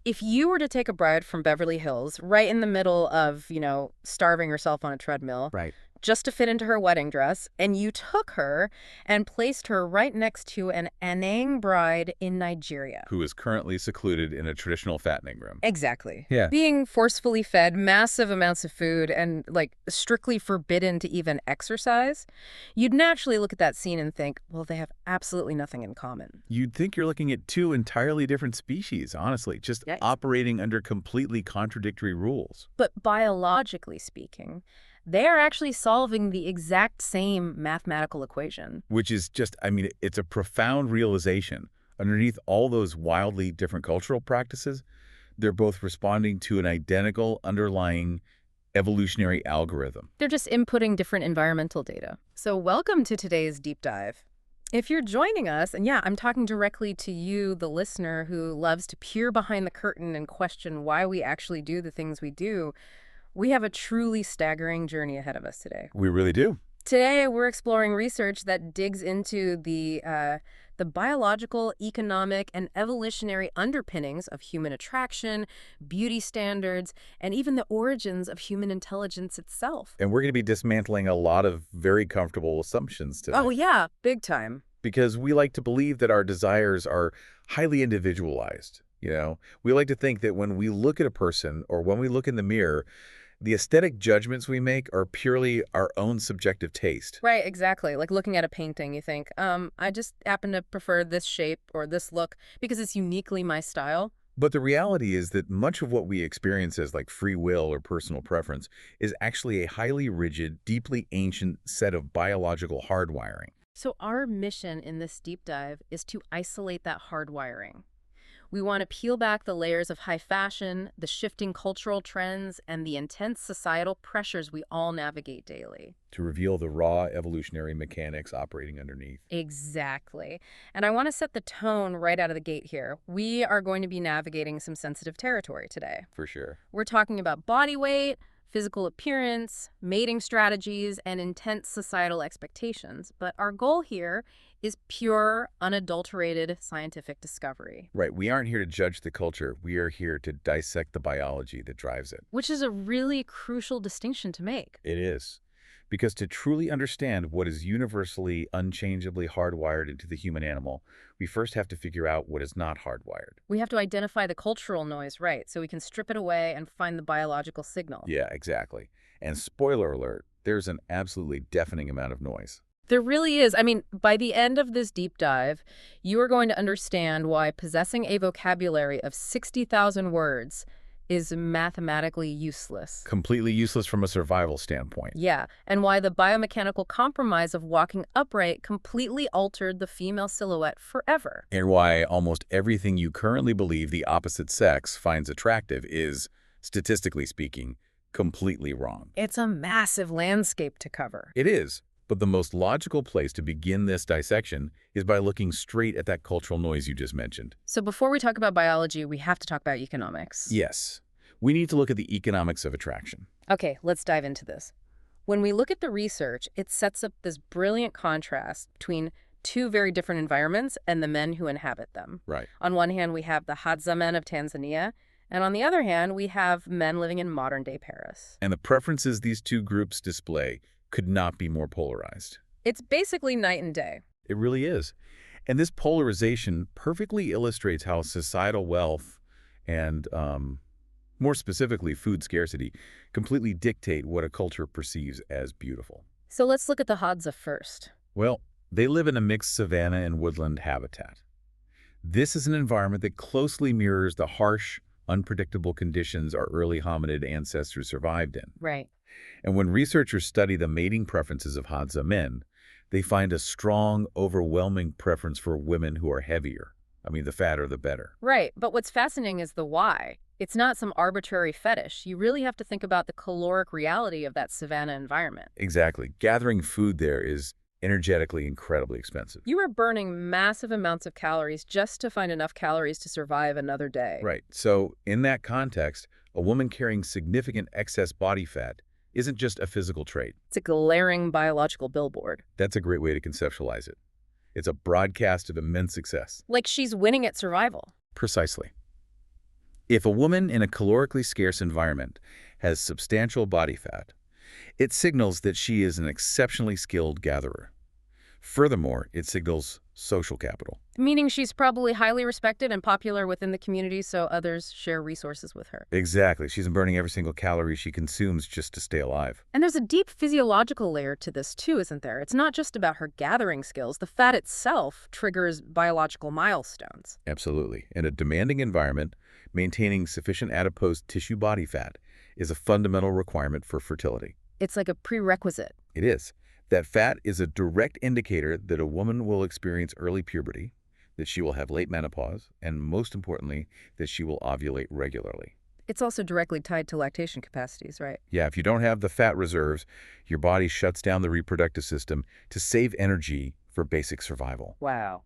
If you were to take a bride from Beverly Hills right in the middle of, starving herself on a treadmill, Right. just to fit into her wedding dress, and you took her and placed her right next to an Anang bride in Nigeria. Who is currently secluded in a traditional fattening room. Exactly. Yeah. Being forcefully fed massive amounts of food and, strictly forbidden to even exercise, you'd naturally look at that scene and think, well, they have absolutely nothing in common. You'd think you're looking at two entirely different species, honestly, just Yes. operating under completely contradictory rules. But biologically speaking, they are actually solving the exact same mathematical equation. Which is just, it's a profound realization. Underneath all those wildly different cultural practices, they're both responding to an identical underlying evolutionary algorithm. They're just inputting different environmental data. So welcome to today's deep dive. If you're joining us, and yeah, I'm talking directly to you, the listener who loves to peer behind the curtain and question why we actually do the things we do, we have a truly staggering journey ahead of us today. We really do. Today, we're exploring research that digs into the biological, economic, and evolutionary underpinnings of human attraction, beauty standards, and even the origins of human intelligence itself. And we're going to be dismantling a lot of very comfortable assumptions today. Oh, yeah, big time. Because we like to believe that our desires are highly individualized. We like to think that when we look at a person or when we look in the mirror, the aesthetic judgments we make are purely our own subjective taste. Right, exactly. Like looking at a painting, you think, I just happen to prefer this shape or this look because it's uniquely my style. But the reality is that much of what we experience as like free will or personal preference is actually a highly rigid, deeply ancient set of biological hardwiring. So our mission in this deep dive is to isolate that hardwiring. We want to peel back the layers of high fashion, the shifting cultural trends, and the intense societal pressures we all navigate daily. To reveal the raw evolutionary mechanics operating underneath. Exactly. And I want to set the tone right out of the gate here. We are going to be navigating some sensitive territory today. For sure. We're talking about body weight, physical appearance, mating strategies, and intense societal expectations. But our goal here is pure, unadulterated scientific discovery. Right. We aren't here to judge the culture. We are here to dissect the biology that drives it. Which is a really crucial distinction to make. It is. Because to truly understand what is universally, unchangeably hardwired into the human animal, we first have to figure out what is not hardwired. We have to identify the cultural noise, right, so we can strip it away and find the biological signal. Yeah, exactly. And spoiler alert, there's an absolutely deafening amount of noise. There really is. I mean, by the end of this deep dive, you are going to understand why possessing a vocabulary of 60,000 words is mathematically useless. Completely useless from a survival standpoint. Yeah, and why the biomechanical compromise of walking upright completely altered the female silhouette forever. And why almost everything you currently believe the opposite sex finds attractive is, statistically speaking, completely wrong. It's a massive landscape to cover. It is. But the most logical place to begin this dissection is by looking straight at that cultural noise you just mentioned. So before we talk about biology, we have to talk about economics. Yes. We need to look at the economics of attraction. Okay, let's dive into this. When we look at the research, it sets up this brilliant contrast between two very different environments and the men who inhabit them. Right. On one hand, we have the Hadza men of Tanzania, and on the other hand, we have men living in modern-day Paris. And the preferences these two groups display could not be more polarized. It's basically night and day. It really is. And this polarization perfectly illustrates how societal wealth and, more specifically, food scarcity, completely dictate what a culture perceives as beautiful. So let's look at the Hadza first. Well, they live in a mixed savanna and woodland habitat. This is an environment that closely mirrors the harsh, unpredictable conditions our early hominid ancestors survived in. Right. And when researchers study the mating preferences of Hadza men, they find a strong, overwhelming preference for women who are heavier. The fatter the better. Right, but what's fascinating is the why. It's not some arbitrary fetish. You really have to think about the caloric reality of that savanna environment. Exactly. Gathering food there is energetically incredibly expensive. You are burning massive amounts of calories just to find enough calories to survive another day. Right. So in that context, a woman carrying significant excess body fat isn't just a physical trait. It's a glaring biological billboard. That's a great way to conceptualize it. It's a broadcast of immense success. Like she's winning at survival. Precisely. If a woman in a calorically scarce environment has substantial body fat, it signals that she is an exceptionally skilled gatherer. Furthermore, it signals social capital. Meaning she's probably highly respected and popular within the community, so others share resources with her. Exactly. She's burning every single calorie she consumes just to stay alive. And there's a deep physiological layer to this too, isn't there? It's not just about her gathering skills. The fat itself triggers biological milestones. Absolutely. In a demanding environment, maintaining sufficient adipose tissue body fat is a fundamental requirement for fertility. It's like a prerequisite. It is. That fat is a direct indicator that a woman will experience early puberty, that she will have late menopause, and most importantly, that she will ovulate regularly. It's also directly tied to lactation capacities, right? Yeah, if you don't have the fat reserves, your body shuts down the reproductive system to save energy for basic survival. Wow.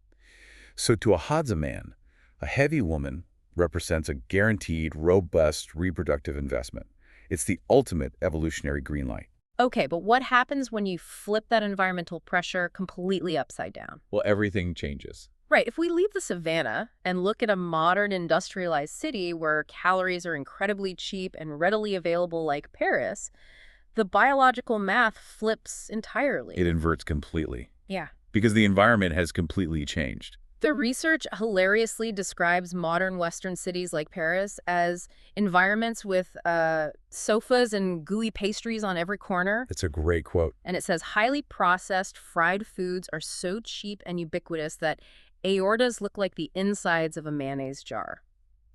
So to a Hadza man, a heavy woman represents a guaranteed, robust reproductive investment. It's the ultimate evolutionary green light. Okay, but what happens when you flip that environmental pressure completely upside down? Well, everything changes. Right, if we leave the savannah and look at a modern industrialized city where calories are incredibly cheap and readily available like Paris, the biological math flips entirely. It inverts completely Yeah. because the environment has completely changed. The research hilariously describes modern Western cities like Paris as environments with sofas and gooey pastries on every corner. That's a great quote. And it says highly processed fried foods are so cheap and ubiquitous that aortas look like the insides of a mayonnaise jar.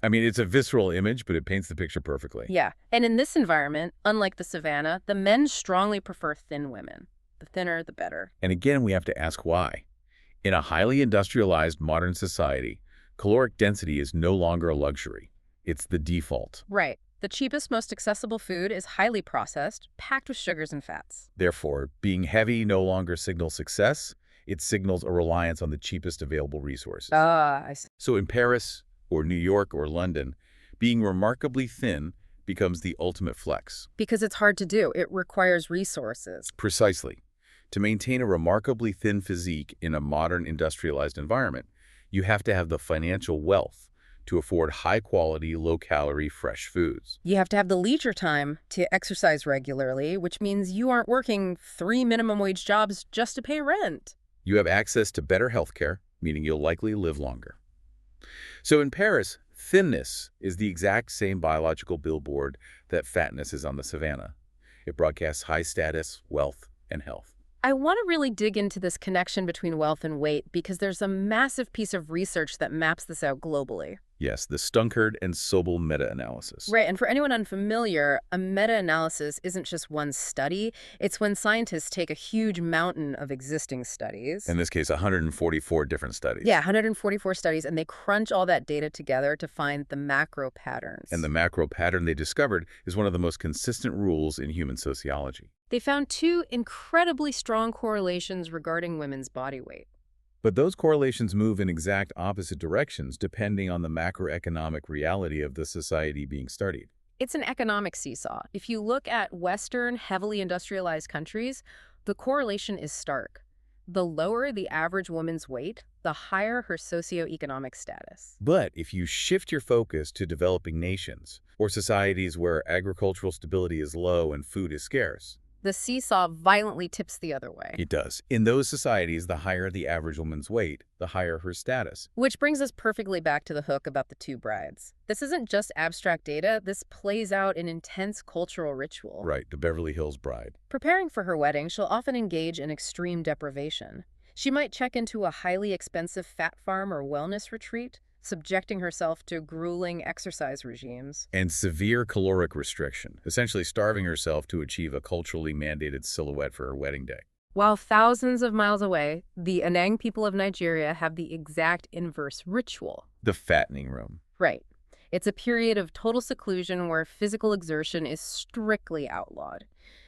I mean, it's a visceral image, but it paints the picture perfectly. Yeah. And in this environment, unlike the savannah, the men strongly prefer thin women. The thinner, the better. And again, we have to ask why. In a highly industrialized modern society, caloric density is no longer a luxury. It's the default. Right. The cheapest, most accessible food is highly processed, packed with sugars and fats. Therefore, being heavy no longer signals success. It signals a reliance on the cheapest available resources. I see. So in Paris or New York or London, being remarkably thin becomes the ultimate flex. Because it's hard to do. It requires resources. Precisely. To maintain a remarkably thin physique in a modern industrialized environment, you have to have the financial wealth to afford high-quality, low-calorie, fresh foods. You have to have the leisure time to exercise regularly, which means you aren't working 3 minimum wage jobs just to pay rent. You have access to better health care, meaning you'll likely live longer. So in Paris, thinness is the exact same biological billboard that fatness is on the savannah. It broadcasts high status, wealth, and health. I want to really dig into this connection between wealth and weight because there's a massive piece of research that maps this out globally. Yes, the Stunkard and Sobel meta-analysis. Right, and for anyone unfamiliar, a meta-analysis isn't just one study. It's when scientists take a huge mountain of existing studies. In this case, 144 different studies. Yeah, 144 studies, and they crunch all that data together to find the macro patterns. And the macro pattern they discovered is one of the most consistent rules in human sociology. They found 2 incredibly strong correlations regarding women's body weight. But those correlations move in exact opposite directions depending on the macroeconomic reality of the society being studied. It's an economic seesaw. If you look at Western, heavily industrialized countries, the correlation is stark. The lower the average woman's weight, the higher her socioeconomic status. But if you shift your focus to developing nations or societies where agricultural stability is low and food is scarce, The seesaw violently tips the other way. it does. In those societies, the higher the average woman's weight, the higher her status. Which brings us perfectly back to the hook about the 2 brides. This isn't just abstract data. This plays out in intense cultural ritual. Right, the Beverly Hills Bride. Preparing for her wedding, she'll often engage in extreme deprivation. She might check into a highly expensive fat farm or wellness retreat, subjecting herself to grueling exercise regimes. And severe caloric restriction, essentially starving herself to achieve a culturally mandated silhouette for her wedding day. While thousands of miles away, the Anang people of Nigeria have the exact inverse ritual. The fattening room. Right. It's a period of total seclusion where physical exertion is strictly outlawed.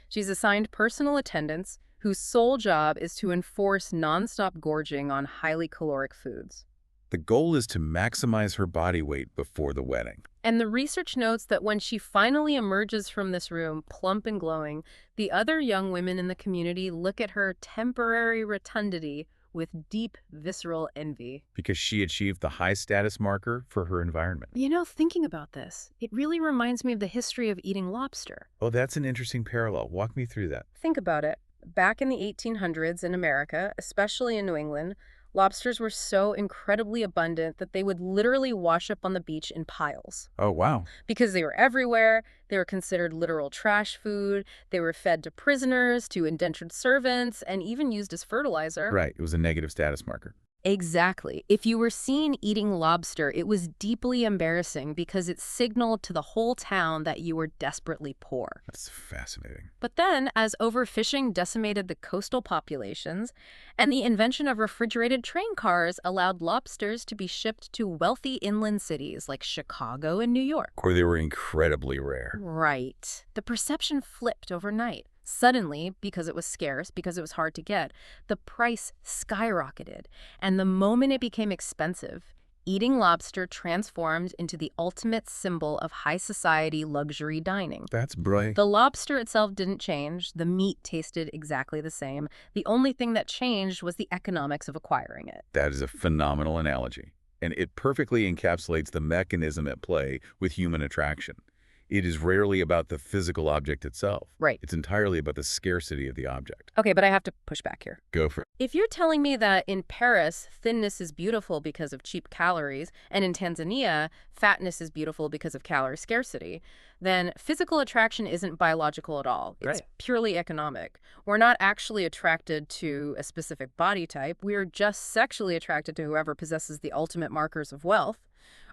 She's assigned personal attendants whose sole job is to enforce nonstop gorging on highly caloric foods. The goal is to maximize her body weight before the wedding. And the research notes that when she finally emerges from this room, plump and glowing, the other young women in the community look at her temporary rotundity with deep, visceral envy. Because she achieved the high status marker for her environment. You know, thinking about this, it really reminds me of the history of eating lobster. Oh, that's an interesting parallel. Walk me through that. Think about it. Back in the 1800s in America, especially in New England, lobsters were so incredibly abundant that they would literally wash up on the beach in piles. Oh, wow. Because they were everywhere, they were considered literal trash food, they were fed to prisoners, to indentured servants, and even used as fertilizer. Right. It was a negative status marker. Exactly. If you were seen eating lobster, it was deeply embarrassing because it signaled to the whole town that you were desperately poor. That's fascinating. But then, as overfishing decimated the coastal populations, and the invention of refrigerated train cars allowed lobsters to be shipped to wealthy inland cities like Chicago and New York. Or they were incredibly rare. Right. The perception flipped overnight. Suddenly, because it was scarce, because it was hard to get, the price skyrocketed. And the moment it became expensive, eating lobster transformed into the ultimate symbol of high society luxury dining. That's brilliant. The lobster itself didn't change. The meat tasted exactly the same. The only thing that changed was the economics of acquiring it. That is a phenomenal analogy. And it perfectly encapsulates the mechanism at play with human attraction. It is rarely about the physical object itself. Right. It's entirely about the scarcity of the object. Okay, but I have to push back here. Go for it. If you're telling me that in Paris, thinness is beautiful because of cheap calories, and in Tanzania, fatness is beautiful because of calorie scarcity, then physical attraction isn't biological at all. It's Right. purely economic. We're not actually attracted to a specific body type. We're just sexually attracted to whoever possesses the ultimate markers of wealth.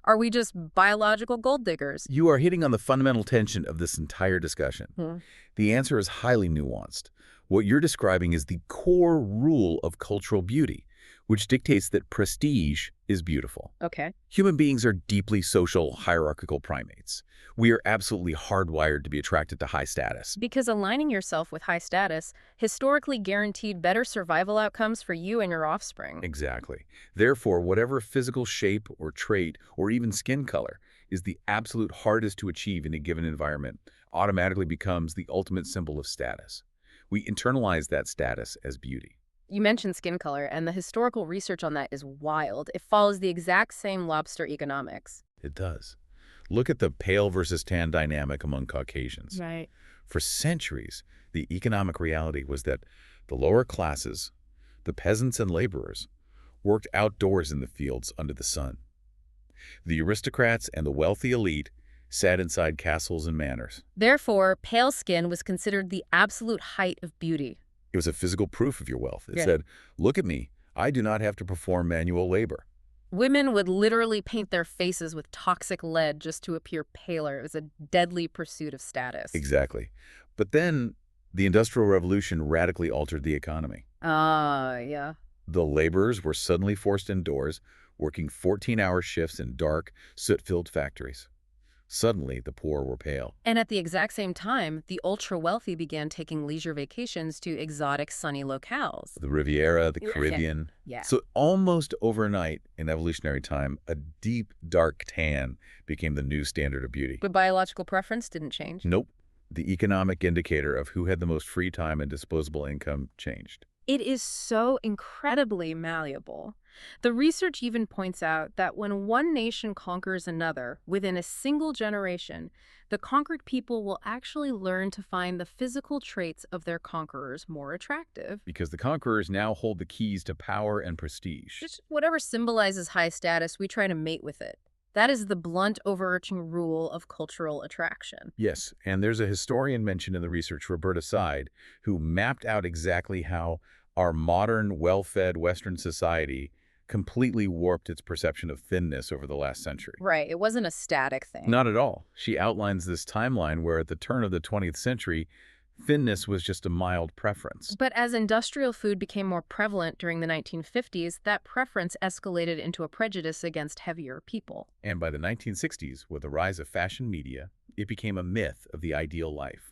Are we just biological gold diggers? You are hitting on the fundamental tension of this entire discussion. Hmm. The answer is highly nuanced. What you're describing is the core rule of cultural beauty, which dictates that prestige is beautiful. Okay. Human beings are deeply social, hierarchical primates. We are absolutely hardwired to be attracted to high status. Because aligning yourself with high status historically guaranteed better survival outcomes for you and your offspring. Exactly. Therefore, whatever physical shape or trait or even skin color is the absolute hardest to achieve in a given environment automatically becomes the ultimate symbol of status. We internalize that status as beauty. You mentioned skin color, and the historical research on that is wild. It follows the exact same lobster economics. It does. Look at the pale versus tan dynamic among Caucasians. Right. For centuries, the economic reality was that the lower classes, the peasants and laborers, worked outdoors in the fields under the sun. The aristocrats and the wealthy elite sat inside castles and manors. Therefore, pale skin was considered the absolute height of beauty. It was a physical proof of your wealth. It Yeah. said, look at me, I do not have to perform manual labor. Women would literally paint their faces with toxic lead just to appear paler. It was a deadly pursuit of status. Exactly. But then the Industrial Revolution radically altered the economy. Yeah. The laborers were suddenly forced indoors, working 14-hour shifts in dark, soot-filled factories. Suddenly, the poor were pale. And at the exact same time, the ultra-wealthy began taking leisure vacations to exotic sunny locales. The Riviera, the Yeah. Caribbean. Yeah. So almost overnight in evolutionary time, a deep, dark tan became the new standard of beauty. But biological preference didn't change. Nope. The economic indicator of who had the most free time and disposable income changed. It is so incredibly malleable. The research even points out that when one nation conquers another within a single generation, the conquered people will actually learn to find the physical traits of their conquerors more attractive. Because the conquerors now hold the keys to power and prestige. Just whatever symbolizes high status, we try to mate with it. That is the blunt, overarching rule of cultural attraction. Yes, and there's a historian mentioned in the research, Roberta Side, who mapped out exactly how our modern, well-fed Western society completely warped its perception of thinness over the last century. Right. It wasn't a static thing. Not at all. She outlines this timeline where at the turn of the 20th century, thinness was just a mild preference. But as industrial food became more prevalent during the 1950s, that preference escalated into a prejudice against heavier people. And by the 1960s, with the rise of fashion media, it became a myth of the ideal life.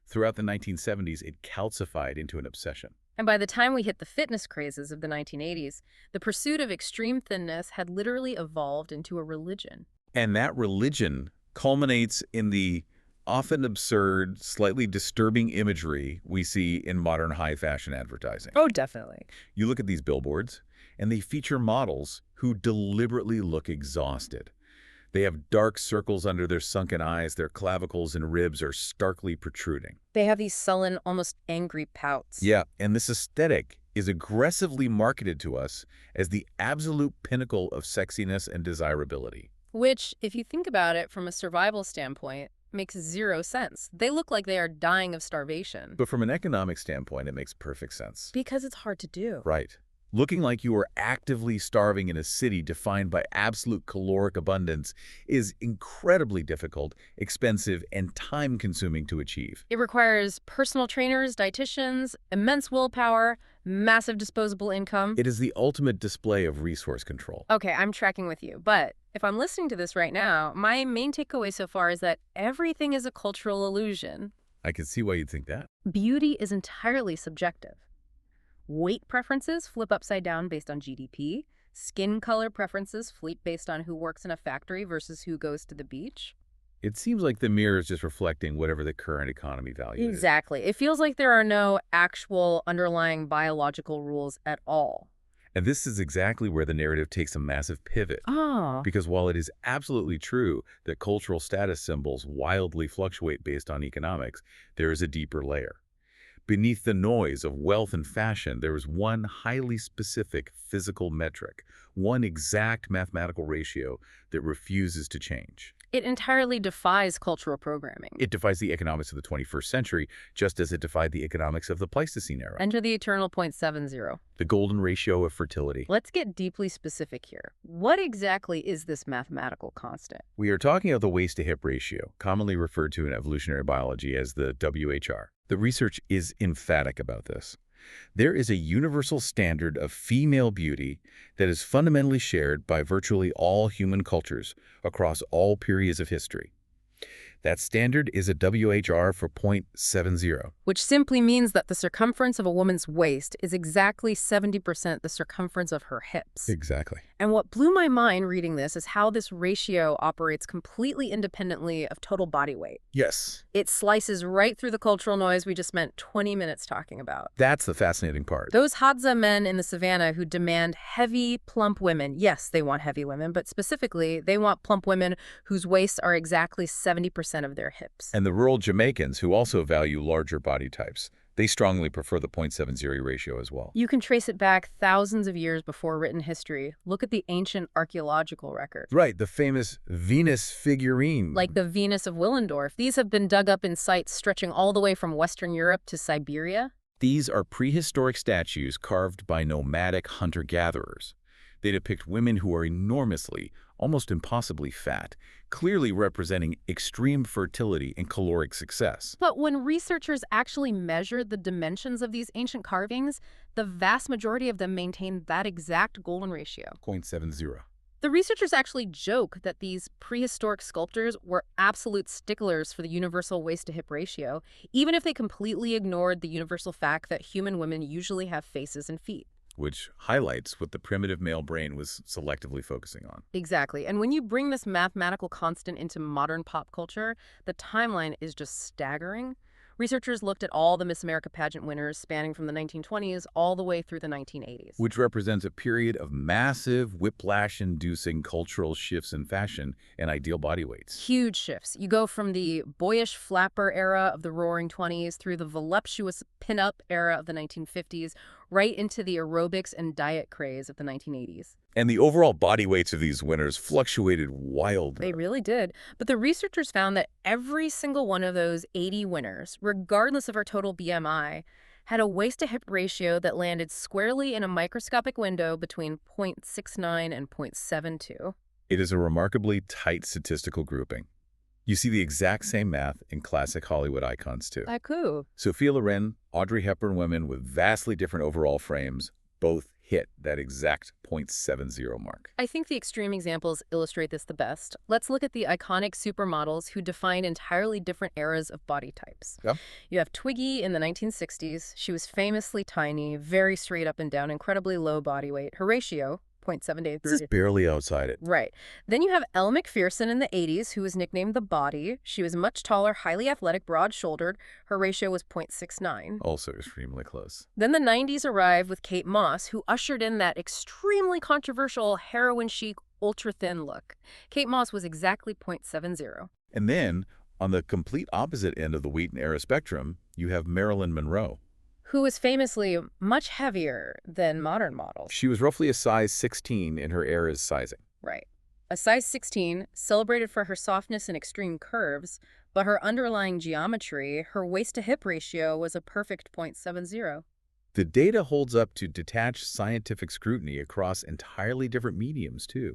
Throughout the 1970s, it calcified into an obsession. And by the time we hit the fitness crazes of the 1980s, the pursuit of extreme thinness had literally evolved into a religion. And that religion culminates in the often absurd, slightly disturbing imagery we see in modern high-fashion advertising. Oh, definitely. You look at these billboards, and they feature models who deliberately look exhausted. They have dark circles under their sunken eyes, their clavicles and ribs are starkly protruding. They have these sullen, almost angry pouts. Yeah, and this aesthetic is aggressively marketed to us as the absolute pinnacle of sexiness and desirability. Which, if you think about it from a survival standpoint, makes zero sense. They look like they are dying of starvation. But from an economic standpoint, it makes perfect sense. Because it's hard to do. Right. Looking like you are actively starving in a city defined by absolute caloric abundance is incredibly difficult, expensive, and time-consuming to achieve. It requires personal trainers, dietitians, immense willpower, massive disposable income. It is the ultimate display of resource control. Okay, I'm tracking with you, but if I'm listening to this right now, my main takeaway so far is that everything is a cultural illusion. I can see why you'd think that. Beauty is entirely subjective. Weight preferences flip upside down based on GDP. Skin color preferences flip based on who works in a factory versus who goes to the beach. It seems like the mirror is just reflecting whatever the current economy value is. Exactly. It feels like there are no actual underlying biological rules at all. And this is exactly where the narrative takes a massive pivot. Oh. Because while it is absolutely true that cultural status symbols wildly fluctuate based on economics, there is a deeper layer. Beneath the noise of wealth and fashion, there is one highly specific physical metric, one exact mathematical ratio that refuses to change. It entirely defies cultural programming. It defies the economics of the 21st century, just as it defied the economics of the Pleistocene era. Enter the eternal 0.70. The golden ratio of fertility. Let's get deeply specific here. What exactly is this mathematical constant? We are talking of the waist-to-hip ratio, commonly referred to in evolutionary biology as the WHR. The research is emphatic about this. There is a universal standard of female beauty that is fundamentally shared by virtually all human cultures across all periods of history. That standard is a WHR for 0.70. Which simply means that the circumference of a woman's waist is exactly 70% the circumference of her hips. Exactly. And what blew my mind reading this is how this ratio operates completely independently of total body weight. Yes. It slices right through the cultural noise we just spent 20 minutes talking about. That's the fascinating part. Those Hadza men in the savannah who demand heavy, plump women. Yes, they want heavy women, but specifically, they want plump women whose waists are exactly 70% of their hips. And the rural Jamaicans, who also value larger body types, they strongly prefer the 0.70 ratio as well. You can trace it back thousands of years before written history. Look at the ancient archaeological record. Right, the famous Venus figurine. Like the Venus of Willendorf. These have been dug up in sites stretching all the way from Western Europe to Siberia. These are prehistoric statues carved by nomadic hunter-gatherers. They depict women who are enormously, almost impossibly fat, clearly representing extreme fertility and caloric success. But when researchers actually measured the dimensions of these ancient carvings, the vast majority of them maintained that exact golden ratio. 0.70. The researchers actually joke that these prehistoric sculptors were absolute sticklers for the universal waist-to-hip ratio, even if they completely ignored the universal fact that human women usually have faces and feet. Which highlights what the primitive male brain was selectively focusing on. Exactly. And when you bring this mathematical constant into modern pop culture, the timeline is just staggering. Researchers looked at all the Miss America pageant winners spanning from the 1920s all the way through the 1980s. Which represents a period of massive, whiplash-inducing cultural shifts in fashion and ideal body weights. Huge shifts. You go from the boyish flapper era of the Roaring '20s through the voluptuous pin-up era of the 1950s, right into the aerobics and diet craze of the 1980s. And the overall body weights of these winners fluctuated wildly. They really did. But the researchers found that every single one of those 80 winners, regardless of her total BMI, had a waist-to-hip ratio that landed squarely in a microscopic window between 0.69 and 0.72. It is a remarkably tight statistical grouping. You see the exact same math in classic Hollywood icons, too. Like who? Sophia Loren, Audrey Hepburn women with vastly different overall frames, both hit that exact 0.70 mark. I think the extreme examples illustrate this the best. Let's look at the iconic supermodels who define entirely different eras of body types. Yeah. You have Twiggy in the 1960s. She was famously tiny, very straight up and down, incredibly low body weight. Her ratio, 0.7 This is to barely outside it. Right. Then you have Elle Macpherson in the 80s, who was nicknamed the Body. She was much taller, highly athletic, broad-shouldered. Her ratio was 0.69. Also extremely close. Then the 90s arrived with Kate Moss, who ushered in that extremely controversial heroin-chic, ultra-thin look. Kate Moss was exactly 0.70. And then, on the complete opposite end of the Wheaton-era spectrum, you have Marilyn Monroe. Who was famously much heavier than modern models. She was roughly a size 16 in her era's sizing. Right. A size 16, celebrated for her softness and extreme curves, but her underlying geometry, her waist-to-hip ratio, was a perfect 0.70. The data holds up to detached scientific scrutiny across entirely different mediums, too.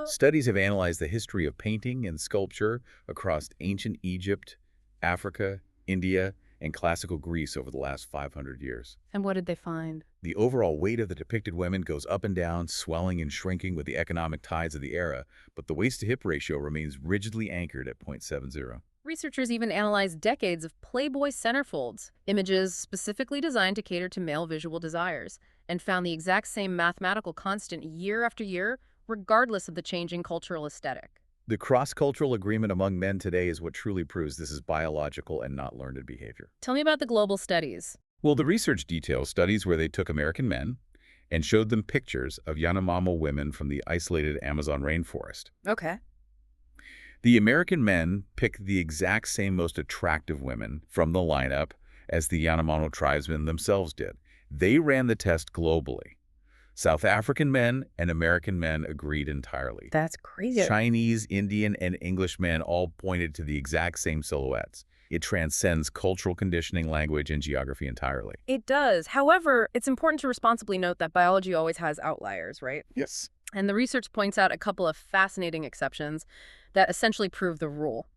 Studies have analyzed the history of painting and sculpture across ancient Egypt, Africa, India, and classical Greece over the last 500 years. And what did they find? The overall weight of the depicted women goes up and down, swelling and shrinking with the economic tides of the era, but the waist-to-hip ratio remains rigidly anchored at 0.70. Researchers even analyzed decades of Playboy centerfolds, images specifically designed to cater to male visual desires, and found the exact same mathematical constant year after year, regardless of the changing cultural aesthetic. The cross-cultural agreement among men today is what truly proves this is biological and not learned behavior. Tell me about the global studies. Well, the research details studies where they took American men and showed them pictures of Yanomamo women from the isolated Amazon rainforest. Okay. The American men picked the exact same most attractive women from the lineup as the Yanomamo tribesmen themselves did. They ran the test globally. South African men and American men agreed entirely. That's crazy. Chinese, Indian, and English men all pointed to the exact same silhouettes. It transcends cultural conditioning, language, and geography entirely. It does. However, it's important to responsibly note that biology always has outliers, right? Yes. And the research points out a couple of fascinating exceptions that essentially prove the rule.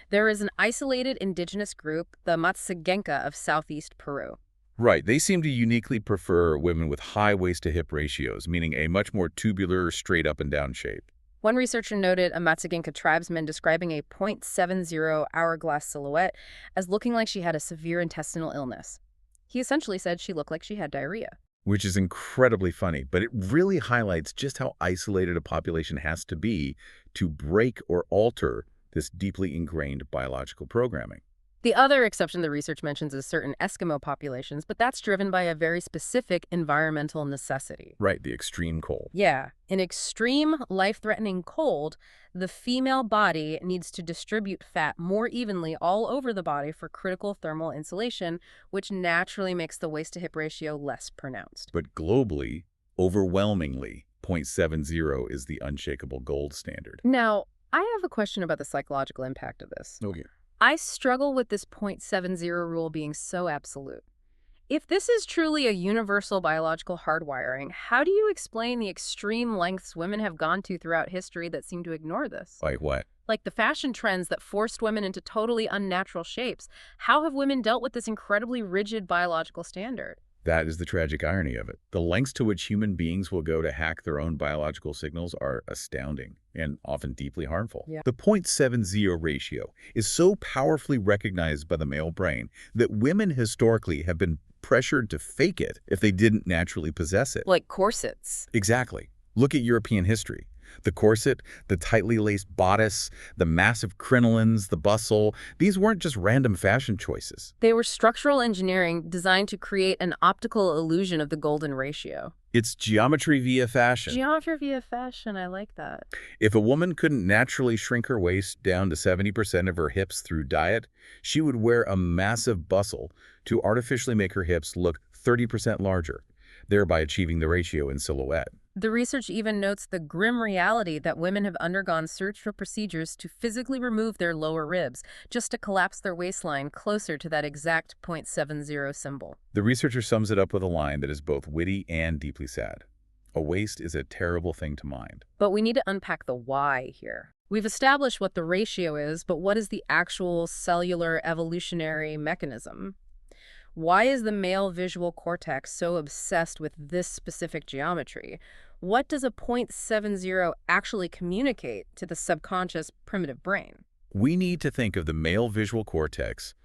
There is an isolated indigenous group, the Matsagenka of southeast Peru. Right. They seem to uniquely prefer women with high waist-to-hip ratios, meaning a much more tubular, straight up and down shape. One researcher noted a Matsagenka tribesman describing a 0.70 hourglass silhouette as looking like she had a severe intestinal illness. He essentially said she looked like she had diarrhea. Which is incredibly funny, but it really highlights just how isolated a population has to be to break or alter this deeply ingrained biological programming. The other exception the research mentions is certain Eskimo populations, but that's driven by a very specific environmental necessity. Right, the extreme cold. Yeah, in extreme, life-threatening cold, the female body needs to distribute fat more evenly all over the body for critical thermal insulation, which naturally makes the waist-to-hip ratio less pronounced. But globally, overwhelmingly, 0.70 is the unshakable gold standard. Now, I have a question about the psychological impact of this. Okay. I struggle with this 0.70 rule being so absolute. If this is truly a universal biological hardwiring, how do you explain the extreme lengths women have gone to throughout history that seem to ignore this? Like what? Like the fashion trends that forced women into totally unnatural shapes. How have women dealt with this incredibly rigid biological standard? That is the tragic irony of it. The lengths to which human beings will go to hack their own biological signals are astounding and often deeply harmful. Yeah. The 0.70 ratio is so powerfully recognized by the male brain that women historically have been pressured to fake it if they didn't naturally possess it. Like corsets. Exactly. Look at European history. The corset, the tightly laced bodice, the massive crinolines, the bustle, these weren't just random fashion choices. They were structural engineering designed to create an optical illusion of the golden ratio. It's geometry via fashion. Geometry via fashion, I like that. If a woman couldn't naturally shrink her waist down to 70% of her hips through diet, she would wear a massive bustle to artificially make her hips look 30% larger, thereby achieving the ratio in silhouette. The research even notes the grim reality that women have undergone surgical procedures to physically remove their lower ribs, just to collapse their waistline closer to that exact 0.70 symbol. The researcher sums it up with a line that is both witty and deeply sad. A waist is a terrible thing to mind. But we need to unpack the why here. We've established what the ratio is, but what is the actual cellular evolutionary mechanism? Why is the male visual cortex so obsessed with this specific geometry? What does a 0.70 actually communicate to the subconscious primitive brain? We need to think of the male visual cortex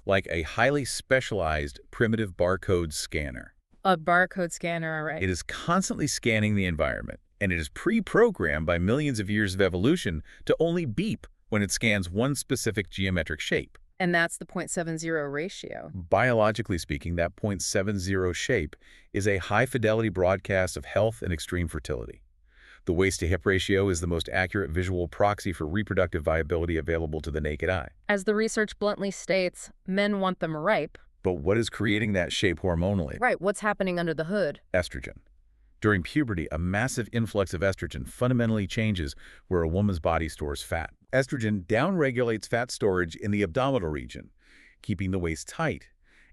like a highly specialized primitive barcode scanner. A barcode scanner, all right. It is constantly scanning the environment, And it is pre-programmed by millions of years of evolution to only beep when it scans one specific geometric shape. And that's the 0.70 ratio. Biologically speaking, that 0.70 shape is a high-fidelity broadcast of health and extreme fertility. The waist-to-hip ratio is the most accurate visual proxy for reproductive viability available to the naked eye. As the research bluntly states, men want them ripe. But what is creating that shape hormonally? Right, what's happening under the hood? Estrogen. During puberty, a massive influx of estrogen fundamentally changes where a woman's body stores fat. Estrogen downregulates fat storage in the abdominal region, keeping the waist tight,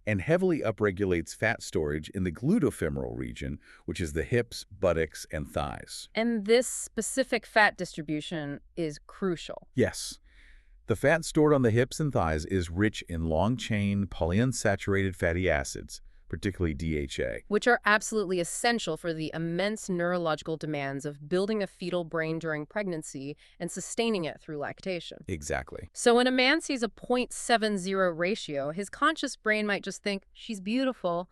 and heavily upregulates fat storage in the glutofemoral region, which is the hips, buttocks, and thighs. And this specific fat distribution is crucial. Yes. The fat stored on the hips and thighs is rich in long-chain polyunsaturated fatty acids, particularly DHA. Which are absolutely essential for the immense neurological demands of building a fetal brain during pregnancy and sustaining it through lactation. Exactly. So when a man sees a 0.70 ratio, his conscious brain might just think, she's beautiful,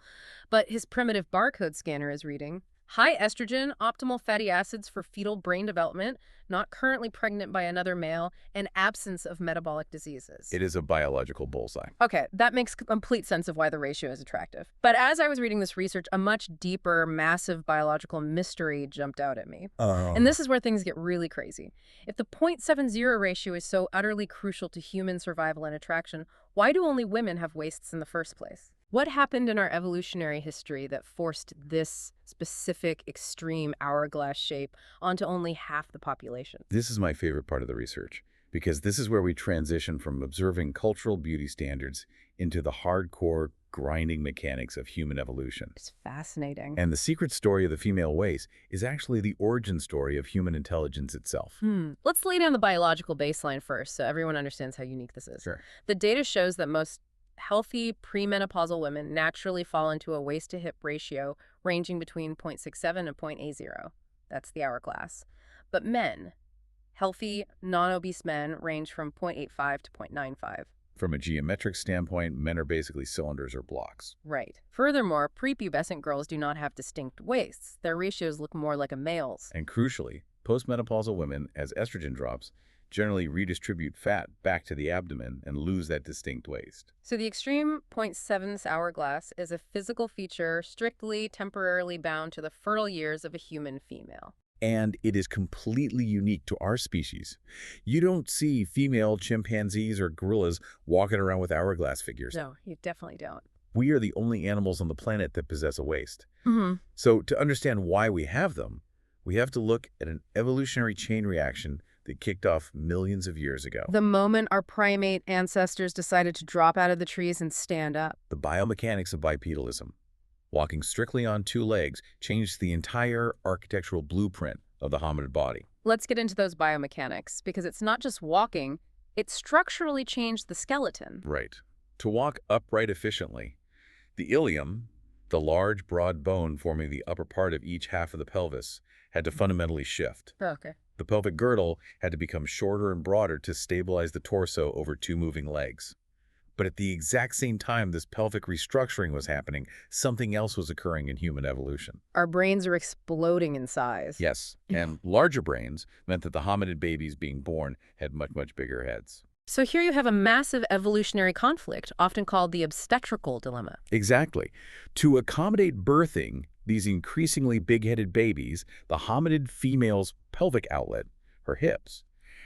but his primitive barcode scanner is reading, high estrogen, optimal fatty acids for fetal brain development, not currently pregnant by another male, and absence of metabolic diseases. It is a biological bullseye. Okay, that makes complete sense of why the ratio is attractive. But as I was reading this research, a much deeper, massive biological mystery jumped out at me. And this is where things get really crazy. If the 0.70 ratio is so utterly crucial to human survival and attraction, why do only women have waists in the first place? What happened in our evolutionary history that forced this specific extreme hourglass shape onto only half the population? This is my favorite part of the research, because this is where we transition from observing cultural beauty standards into the hardcore, grinding mechanics of human evolution. It's fascinating. And the secret story of the female waist is actually the origin story of human intelligence itself. Let's lay down the biological baseline first so everyone understands how unique this is. Sure. The data shows that most healthy premenopausal women naturally fall into a waist-to-hip ratio ranging between 0.67 and 0.80. That's the hourglass. But men, healthy, non-obese men, range from 0.85 to 0.95. From a geometric standpoint, men are basically cylinders or blocks. Right. Furthermore, prepubescent girls do not have distinct waists. Their ratios look more like a male's. And crucially, postmenopausal women, as estrogen drops, generally redistribute fat back to the abdomen and lose that distinct waist. So the extreme 0.7 hourglass is a physical feature strictly temporarily bound to the fertile years of a human female. And it is completely unique to our species. You don't see female chimpanzees or gorillas walking around with hourglass figures. No, you definitely don't. We are the only animals on the planet that possess a waist. Mm-hmm. So to understand why we have them, we have to look at an evolutionary chain reaction that kicked off millions of years ago. The moment our primate ancestors decided to drop out of the trees and stand up. The biomechanics of bipedalism. Walking strictly on two legs changed the entire architectural blueprint of the hominid body. Let's get into those biomechanics, because it's not just walking, it structurally changed the skeleton. Right. To walk upright efficiently, the ilium, the large, broad bone forming the upper part of each half of the pelvis, had to fundamentally shift. Okay. The pelvic girdle had to become shorter and broader to stabilize the torso over two moving legs. But at the exact same time this pelvic restructuring was happening, something else was occurring in human evolution. Our brains are exploding in size. Yes, and larger brains meant that the hominid babies being born had much, much bigger heads. So here you have a massive evolutionary conflict, often called the obstetrical dilemma. Exactly. To accommodate birthing these increasingly big-headed babies, the hominid female's pelvic outlet, her hips,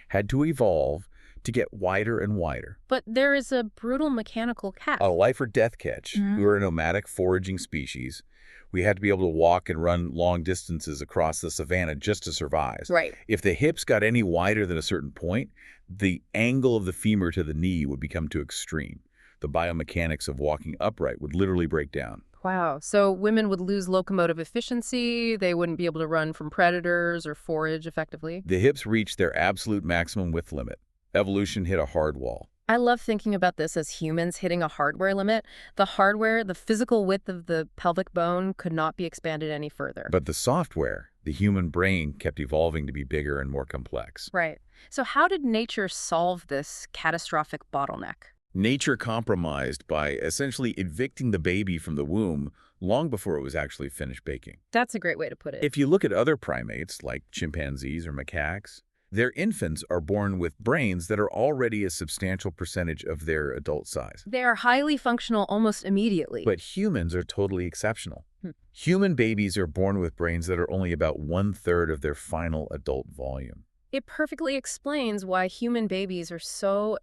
had to evolve to get wider and wider. But there is a brutal mechanical catch. A life or death catch. We were a nomadic foraging species. We had to be able to walk and run long distances across the savanna just to survive. Right. If the hips got any wider than a certain point, the angle of the femur to the knee would become too extreme. The biomechanics of walking upright would literally break down. Wow. So women would lose locomotive efficiency, they wouldn't be able to run from predators or forage effectively. The hips reached their absolute maximum width limit. Evolution hit a hard wall. I love thinking about this as humans hitting a hardware limit. The hardware, the physical width of the pelvic bone, could not be expanded any further. But the software, the human brain, kept evolving to be bigger and more complex. Right. So how did nature solve this catastrophic bottleneck? Nature compromised by essentially evicting the baby from the womb long before it was actually finished baking. That's a great way to put it. If you look at other primates, like chimpanzees or macaques, their infants are born with brains that are already a substantial percentage of their adult size. They are highly functional almost immediately. But humans are totally exceptional. Hmm. Human babies are born with brains that are only about 1/3 of their final adult volume. It perfectly explains why human babies are so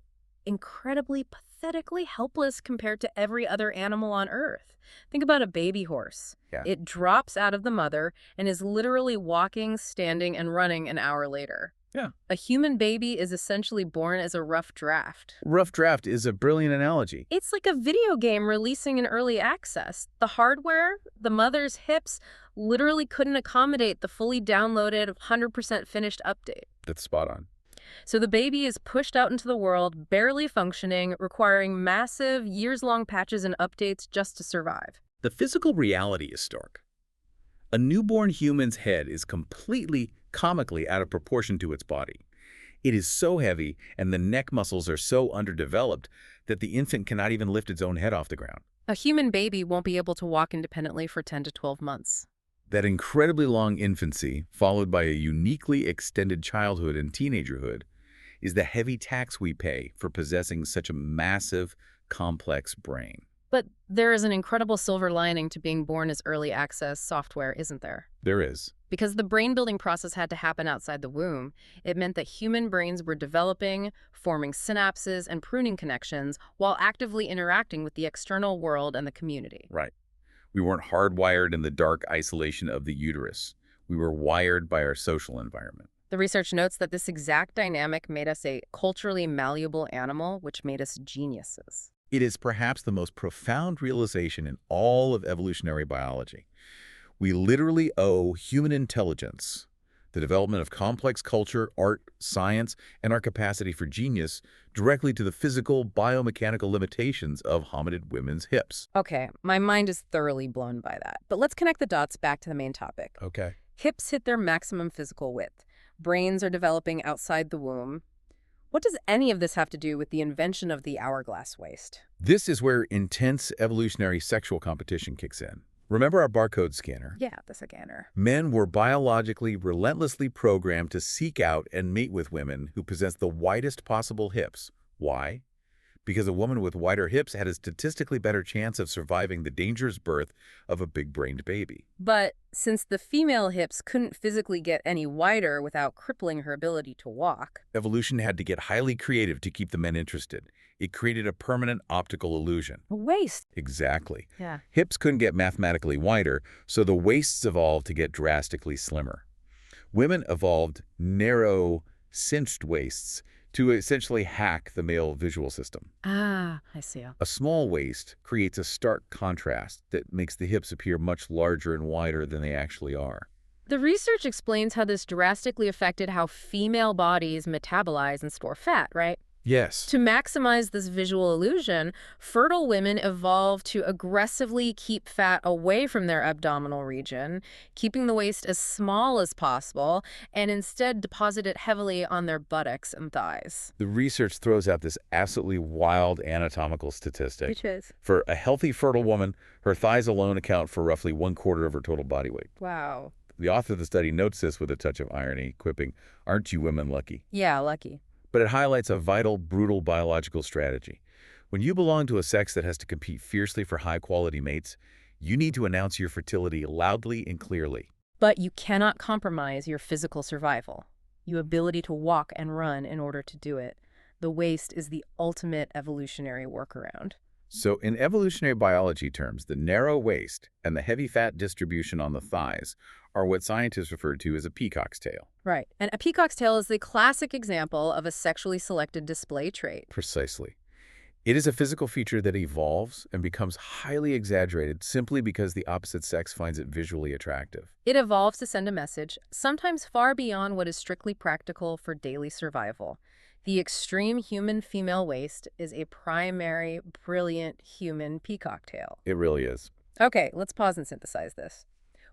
incredibly, pathetically helpless compared to every other animal on Earth. Think about a baby horse. Yeah. It drops out of the mother and is literally walking, standing, and running an hour later. Yeah. A human baby is essentially born as a rough draft. Rough draft is a brilliant analogy. It's like a video game releasing in early access. The hardware, the mother's hips, literally couldn't accommodate the fully downloaded, 100% finished update. That's spot on. So the baby is pushed out into the world, barely functioning, requiring massive, years-long patches and updates just to survive. The physical reality is stark. A newborn human's head is completely, comically out of proportion to its body. It is so heavy and the neck muscles are so underdeveloped that the infant cannot even lift its own head off the ground. A human baby won't be able to walk independently for 10 to 12 months. That incredibly long infancy, followed by a uniquely extended childhood and teenagerhood, is the heavy tax we pay for possessing such a massive, complex brain. But there is an incredible silver lining to being born as early access software, isn't there? There is. Because the brain-building process had to happen outside the womb, it meant that human brains were developing, forming synapses and pruning connections while actively interacting with the external world and the community. Right. We weren't hardwired in the dark isolation of the uterus. We were wired by our social environment. The research notes that this exact dynamic made us a culturally malleable animal, which made us geniuses. It is perhaps the most profound realization in all of evolutionary biology. We literally owe human intelligence, the development of complex culture, art, science, and our capacity for genius directly to the physical, biomechanical limitations of hominid women's hips. Okay, my mind is thoroughly blown by that. But let's connect the dots back to the main topic. Okay. Hips hit their maximum physical width. Brains are developing outside the womb. What does any of this have to do with the invention of the hourglass waist? This is where intense evolutionary sexual competition kicks in. Remember our barcode scanner? Yeah, the scanner. Men were biologically, relentlessly programmed to seek out and mate with women who possessed the widest possible hips. Why? Because a woman with wider hips had a statistically better chance of surviving the dangerous birth of a big-brained baby. But since the female hips couldn't physically get any wider without crippling her ability to walk, Evolution had to get highly creative to keep the men interested. It created a permanent optical illusion. a waist. Exactly. Yeah. Hips couldn't get mathematically wider, so the waists evolved to get drastically slimmer. Women evolved narrow, cinched waists to essentially hack the male visual system. Ah, I see. A small waist creates a stark contrast that makes the hips appear much larger and wider than they actually are. The research explains how this drastically affected how female bodies metabolize and store fat, right? Yes. To maximize this visual illusion, fertile women evolved to aggressively keep fat away from their abdominal region, keeping the waist as small as possible, and instead deposit it heavily on their buttocks and thighs. The research throws out this absolutely wild anatomical statistic. Which is? For a healthy, fertile woman, her thighs alone account for roughly 1/4 of her total body weight. Wow. The author of the study notes this with a touch of irony, quipping, "Aren't you women lucky?" Yeah, lucky. But it highlights a vital, brutal biological strategy. When you belong to a sex that has to compete fiercely for high-quality mates, you need to announce your fertility loudly and clearly. But you cannot compromise your physical survival, your ability to walk and run in order to do it. The waist is the ultimate evolutionary workaround. So in evolutionary biology terms, the narrow waist and the heavy fat distribution on the thighs are what scientists refer to as a peacock's tail. Right. And a peacock's tail is the classic example of a sexually selected display trait. Precisely. It is a physical feature that evolves and becomes highly exaggerated simply because the opposite sex finds it visually attractive. It evolves to send a message, sometimes far beyond what is strictly practical for daily survival. The extreme human female waist is a primary, brilliant human peacock tail. It really is. Okay, let's pause and synthesize this.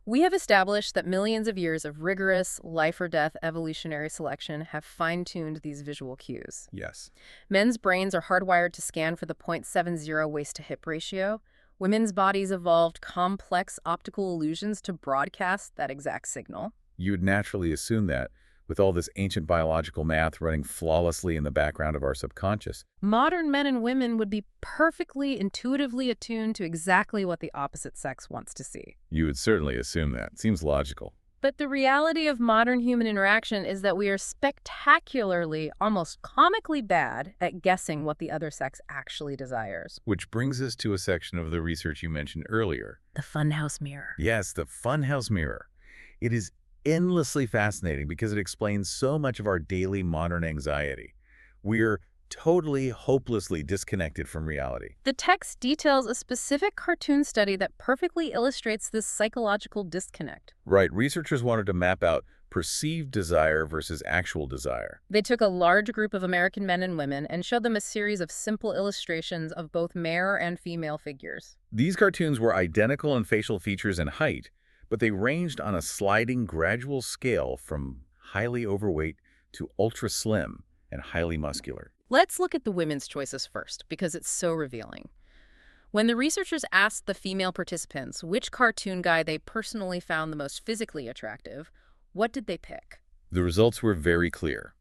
We have established that millions of years of rigorous life-or-death evolutionary selection have fine-tuned these visual cues. Yes. Men's brains are hardwired to scan for the 0.70 waist-to-hip ratio. Women's bodies evolved complex optical illusions to broadcast that exact signal. You would naturally assume that, with all this ancient biological math running flawlessly in the background of our subconscious. Modern men and women would be perfectly intuitively attuned to exactly what the opposite sex wants to see. You would certainly assume that. Seems logical. But the reality of modern human interaction is that we are spectacularly, almost comically bad at guessing what the other sex actually desires. Which brings us to a section of the research you mentioned earlier. The funhouse mirror. Yes, the funhouse mirror. It is endlessly fascinating because it explains so much of our daily modern anxiety. We're totally, hopelessly disconnected from reality. The text details a specific cartoon study that perfectly illustrates this psychological disconnect. Right, researchers wanted to map out perceived desire versus actual desire. They took a large group of American men and women and showed them a series of simple illustrations of both male and female figures. These cartoons were identical in facial features and height, but they ranged on a sliding, gradual scale from highly overweight to ultra slim and highly muscular. Let's look at the women's choices first, because it's so revealing. When the researchers asked the female participants which cartoon guy they personally found the most physically attractive, what did they pick? The results were very clear.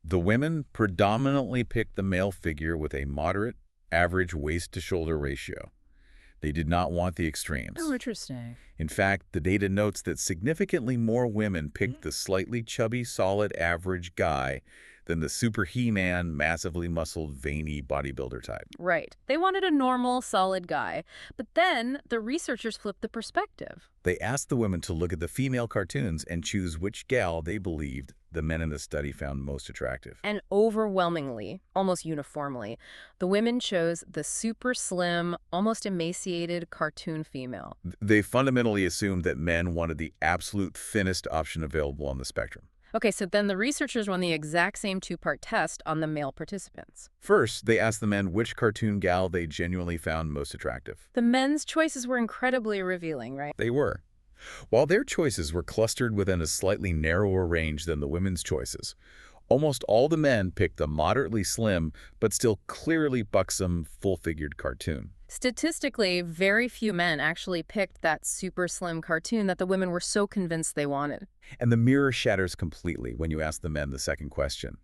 The women predominantly picked the male figure with a moderate, average waist-to-shoulder ratio. They did not want the extremes. Oh, interesting. In fact, the data notes that significantly more women picked the slightly chubby, solid, average guy than the super He-Man, massively muscled, veiny bodybuilder type. Right. They wanted a normal, solid guy. But then the researchers flipped the perspective. They asked the women to look at the female cartoons and choose which gal they believed the men in the study found most attractive. And overwhelmingly, almost uniformly, the women chose the super slim, almost emaciated cartoon female. They fundamentally assumed that men wanted the absolute thinnest option available on the spectrum. Okay, so then the researchers run the exact same two-part test on the male participants. First, they asked the men which cartoon gal they genuinely found most attractive. The men's choices were incredibly revealing, right? They were. While their choices were clustered within a slightly narrower range than the women's choices, almost all the men picked the moderately slim but still clearly buxom, full-figured cartoon. Statistically, very few men actually picked that super slim cartoon that the women were so convinced they wanted. And the mirror shatters completely when you ask the men the second question.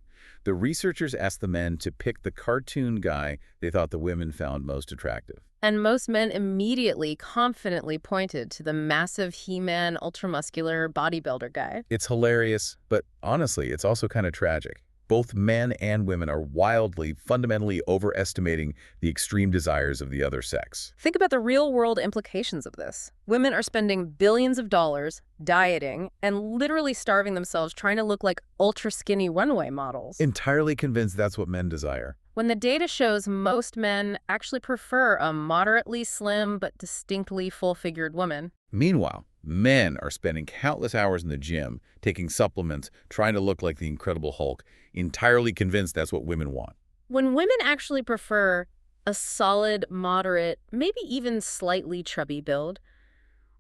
The researchers asked the men to pick the cartoon guy they thought the women found most attractive. And most men immediately, confidently pointed to the massive He-Man, ultramuscular bodybuilder guy. It's hilarious, but honestly, it's also kind of tragic. Both men and women are wildly, fundamentally overestimating the extreme desires of the other sex. Think about the real-world implications of this. Women are spending billions of dollars dieting and literally starving themselves trying to look like ultra-skinny runway models. Entirely convinced that's what men desire. When the data shows most men actually prefer a moderately slim but distinctly full-figured woman. Meanwhile, men are spending countless hours in the gym, taking supplements, trying to look like the Incredible Hulk, entirely convinced that's what women want. When women actually prefer a solid, moderate, maybe even slightly chubby build,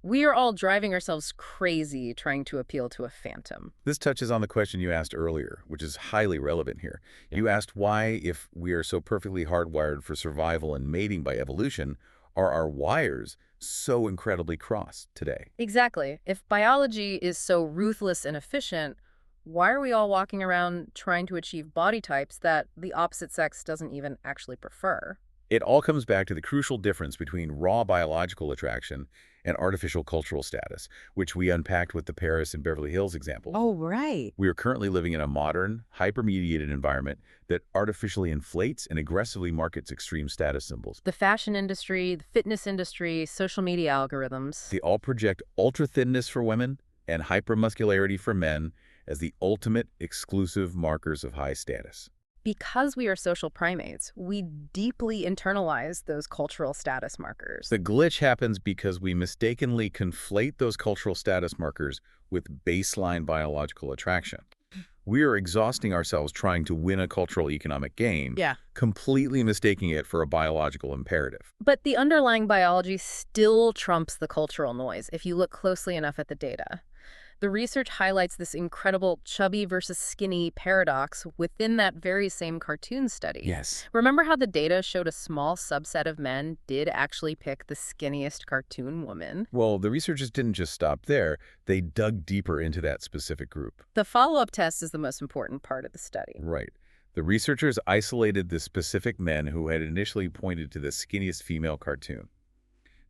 we are all driving ourselves crazy trying to appeal to a phantom. This touches on the question you asked earlier, which is highly relevant here. You asked why, if we are so perfectly hardwired for survival and mating by evolution, are our wires so incredibly crossed today? Exactly. If biology is so ruthless and efficient, why are we all walking around trying to achieve body types that the opposite sex doesn't even actually prefer? It all comes back to the crucial difference between raw biological attraction and artificial cultural status, which we unpacked with the Paris and Beverly Hills example. Oh, right. We are currently living in a modern, hyper-mediated environment that artificially inflates and aggressively markets extreme status symbols. The fashion industry, the fitness industry, social media algorithms. They all project ultra-thinness for women and hypermuscularity for men as the ultimate exclusive markers of high status. Because we are social primates, we deeply internalize those cultural status markers. The glitch happens because we mistakenly conflate those cultural status markers with baseline biological attraction. We are exhausting ourselves trying to win a cultural economic game, completely mistaking it for a biological imperative. But the underlying biology still trumps the cultural noise if you look closely enough at the data. The research highlights this incredible chubby versus skinny paradox within that very same cartoon study. Yes. Remember how the data showed a small subset of men did actually pick the skinniest cartoon woman? Well, the researchers didn't just stop there. They dug deeper into that specific group. The follow-up test is the most important part of the study. Right. The researchers isolated the specific men who had initially pointed to the skinniest female cartoon.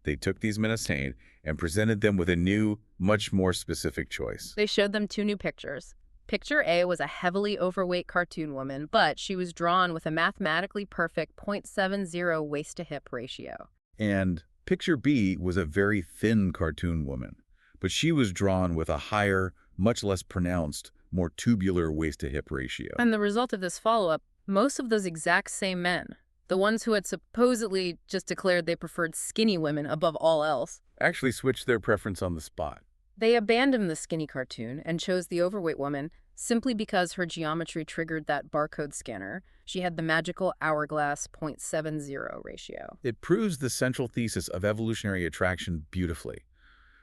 They took these men aside and presented them with a new, much more specific choice. They showed them two new pictures. Picture A was a heavily overweight cartoon woman, but she was drawn with a mathematically perfect 0.70 waist-to-hip ratio. And picture B was a very thin cartoon woman, but she was drawn with a higher, much less pronounced, more tubular waist-to-hip ratio. And the result of this follow-up, most of those exact same men, the ones who had supposedly just declared they preferred skinny women above all else, Actually switched their preference on the spot. they abandoned the skinny cartoon and chose the overweight woman simply because her geometry triggered that barcode scanner. She had the magical hourglass 0.70 ratio. It proves the central thesis of evolutionary attraction beautifully.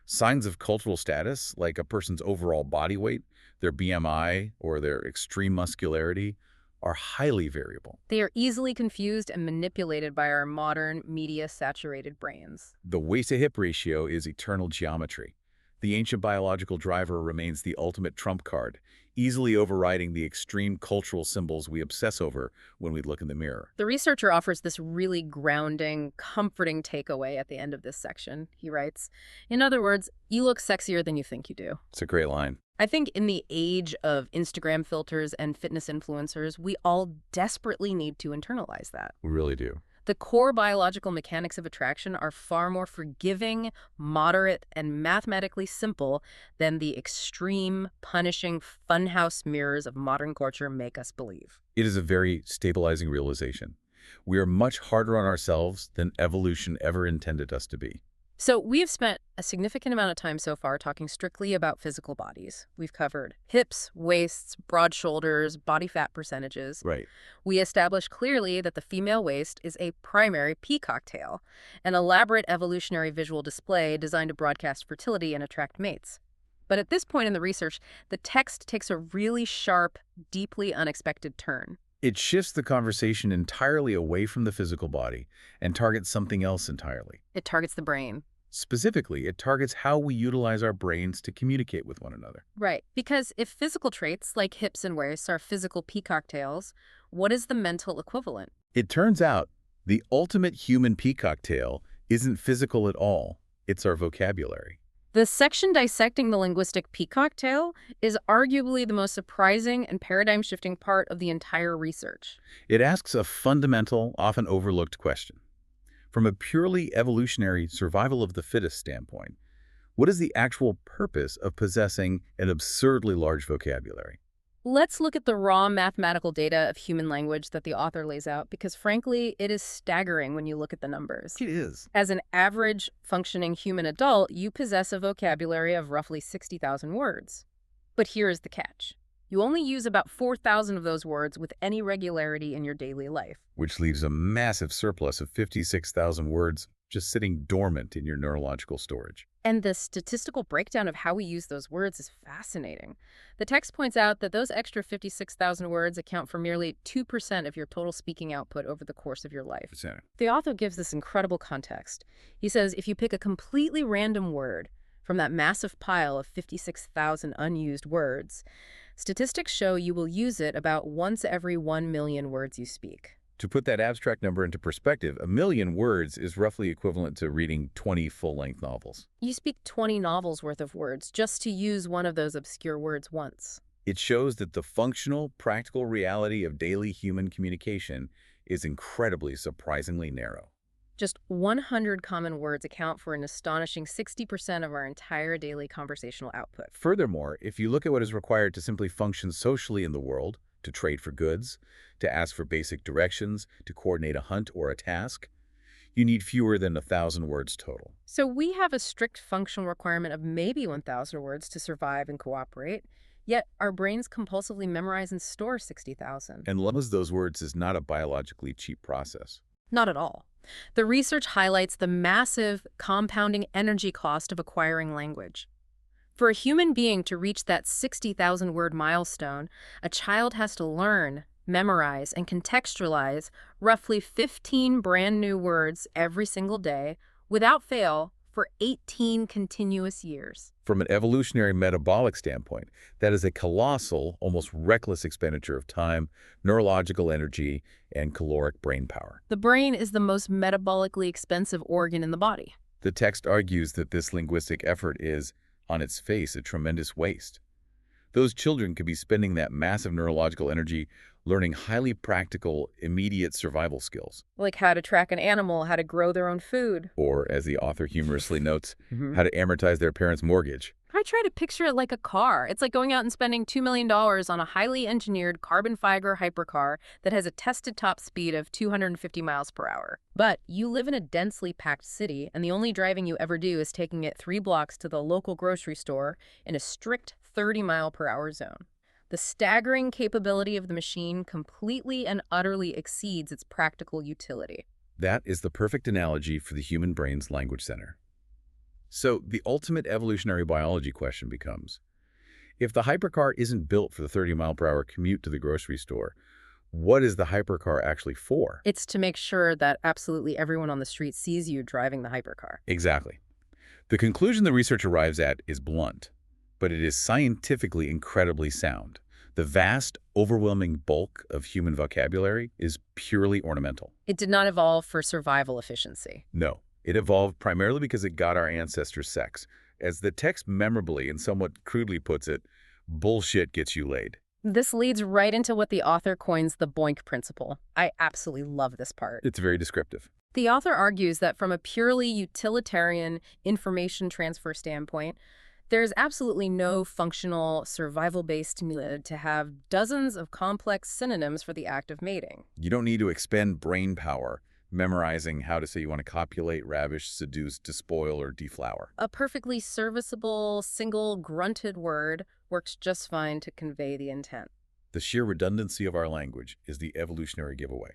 Signs of cultural status, like a person's overall body weight, their BMI, or their extreme muscularity, are highly variable. They are easily confused and manipulated by our modern, media-saturated brains. The waist-to-hip ratio is eternal geometry. The ancient biological driver remains the ultimate trump card, easily overriding the extreme cultural symbols we obsess over when we look in the mirror. The researcher offers this really grounding, comforting takeaway at the end of this section. He writes, in other words, you look sexier than you think you do. It's a great line. I think in the age of Instagram filters and fitness influencers, we all desperately need to internalize that. We really do. The core biological mechanics of attraction are far more forgiving, moderate, and mathematically simple than the extreme, punishing funhouse mirrors of modern culture make us believe. It is a very stabilizing realization. We are much harder on ourselves than evolution ever intended us to be. So we have spent a significant amount of time so far talking strictly about physical bodies. We've covered hips, waists, broad shoulders, body fat percentages. Right. We established clearly that the female waist is a primary peacock tail, an elaborate evolutionary visual display designed to broadcast fertility and attract mates. But at this point in the research, the text takes a really sharp, deeply unexpected turn. It shifts the conversation entirely away from the physical body and targets something else entirely. It targets the brain. Specifically, it targets how we utilize our brains to communicate with one another. Right. Because if physical traits like hips and waists are physical peacock tails, what is the mental equivalent? It turns out the ultimate human peacock tail isn't physical at all. It's our vocabulary. The section dissecting the linguistic peacock tail is arguably the most surprising and paradigm-shifting part of the entire research. It asks a fundamental, often overlooked question. From a purely evolutionary survival of the fittest standpoint, what is the actual purpose of possessing an absurdly large vocabulary? Let's look at the raw mathematical data of human language that the author lays out, because frankly, it is staggering when you look at the numbers. It is. As an average functioning human adult, you possess a vocabulary of roughly 60,000 words. But here is the catch. You only use about 4,000 of those words with any regularity in your daily life. Which leaves a massive surplus of 56,000 words just sitting dormant in your neurological storage. And the statistical breakdown of how we use those words is fascinating. The text points out that those extra 56,000 words account for merely 2% of your total speaking output over the course of your life. The author gives this incredible context. He says if you pick a completely random word from that massive pile of 56,000 unused words, statistics show you will use it about once every 1 million words you speak. To put that abstract number into perspective, 1 million words is roughly equivalent to reading 20 full-length novels. You speak 20 novels worth of words just to use one of those obscure words once. It shows that the functional, practical reality of daily human communication is incredibly, surprisingly narrow. Just 100 common words account for an astonishing 60% of our entire daily conversational output. Furthermore, if you look at what is required to simply function socially in the world, to trade for goods, to ask for basic directions, to coordinate a hunt or a task, you need fewer than 1,000 words total. So we have a strict functional requirement of maybe 1,000 words to survive and cooperate, yet our brains compulsively memorize and store 60,000. And learning those words is not a biologically cheap process. Not at all. The research highlights the massive compounding energy cost of acquiring language. For a human being to reach that 60,000 word milestone, a child has to learn, memorize, and contextualize roughly 15 brand new words every single day, without fail, for 18 continuous years. From an evolutionary metabolic standpoint, that is a colossal, almost reckless expenditure of time, neurological energy, and caloric brain power. The brain is the most metabolically expensive organ in the body. The text argues that this linguistic effort is, on its face, a tremendous waste. Those children could be spending that massive neurological energy learning highly practical, immediate survival skills. Like how to track an animal, how to grow their own food. Or, as the author humorously notes, how to amortize their parents' mortgage. I try to picture it like a car. It's like going out and spending $2 million on a highly engineered carbon fiber hypercar that has a tested top speed of 250 miles per hour. But you live in a densely packed city, and the only driving you ever do is taking it 3 blocks to the local grocery store in a strict 30-mile-per-hour zone. The staggering capability of the machine completely and utterly exceeds its practical utility. That is the perfect analogy for the human brain's language center. So the ultimate evolutionary biology question becomes, if the hypercar isn't built for the 30-mile-per-hour commute to the grocery store, what is the hypercar actually for? It's to make sure that absolutely everyone on the street sees you driving the hypercar. Exactly. The conclusion the research arrives at is blunt, but it is scientifically incredibly sound. The vast, overwhelming bulk of human vocabulary is purely ornamental. It did not evolve for survival efficiency. No, it evolved primarily because it got our ancestors sex. As the text memorably and somewhat crudely puts it, bullshit gets you laid. This leads right into what the author coins the BOINC principle. I absolutely love this part. It's very descriptive. The author argues that from a purely utilitarian information transfer standpoint, there's absolutely no functional, survival-based need to have dozens of complex synonyms for the act of mating. You don't need to expend brain power memorizing how to say you want to copulate, ravish, seduce, despoil, or deflower. A perfectly serviceable, single grunted word works just fine to convey the intent. The sheer redundancy of our language is the evolutionary giveaway.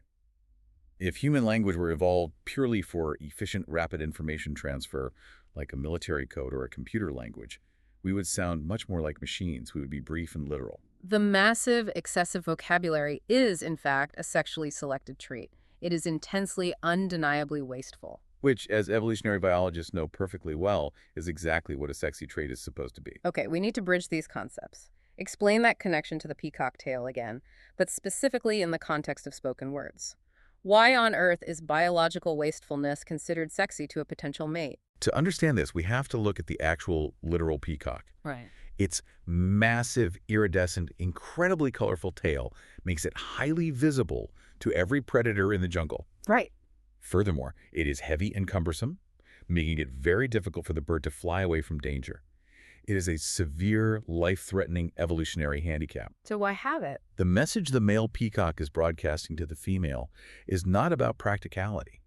If human language were evolved purely for efficient, rapid information transfer, like a military code or a computer language, we would sound much more like machines. We would be brief and literal. The massive, excessive vocabulary is, in fact, a sexually selected trait. It is intensely, undeniably wasteful. Which, as evolutionary biologists know perfectly well, is exactly what a sexy trait is supposed to be. Okay, we need to bridge these concepts. Explain that connection to the peacock tail again, but specifically in the context of spoken words. Why on earth is biological wastefulness considered sexy to a potential mate? To understand this, we have to look at the actual literal peacock. Right. Its massive, iridescent, incredibly colorful tail makes it highly visible to every predator in the jungle. Right. Furthermore, it is heavy and cumbersome, making it very difficult for the bird to fly away from danger. It is a severe, life-threatening evolutionary handicap. So why have it? The message the male peacock is broadcasting to the female is not about practicality.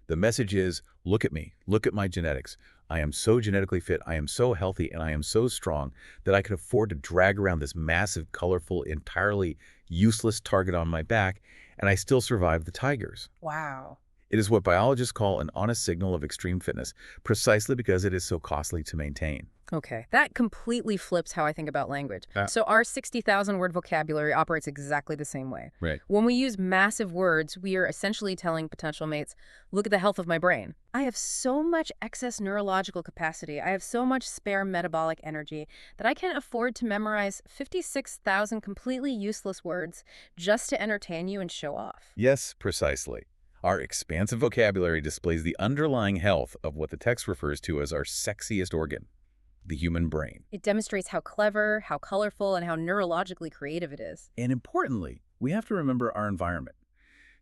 The message is, look at me, look at my genetics. I am so genetically fit, I am so healthy, and I am so strong that I can afford to drag around this massive, colorful, entirely useless target on my back, and I still survive the tigers. Wow. It is what biologists call an honest signal of extreme fitness, precisely because it is so costly to maintain. Okay, that completely flips how I think about language. Ah. So our 60,000 word vocabulary operates exactly the same way. Right. When we use massive words, we are essentially telling potential mates, look at the health of my brain. I have so much excess neurological capacity, I have so much spare metabolic energy that I can afford to memorize 56,000 completely useless words just to entertain you and show off. Yes, precisely. Our expansive vocabulary displays the underlying health of what the text refers to as our sexiest organ, the human brain. It demonstrates how clever, how colorful, and how neurologically creative it is. And importantly, we have to remember our environment.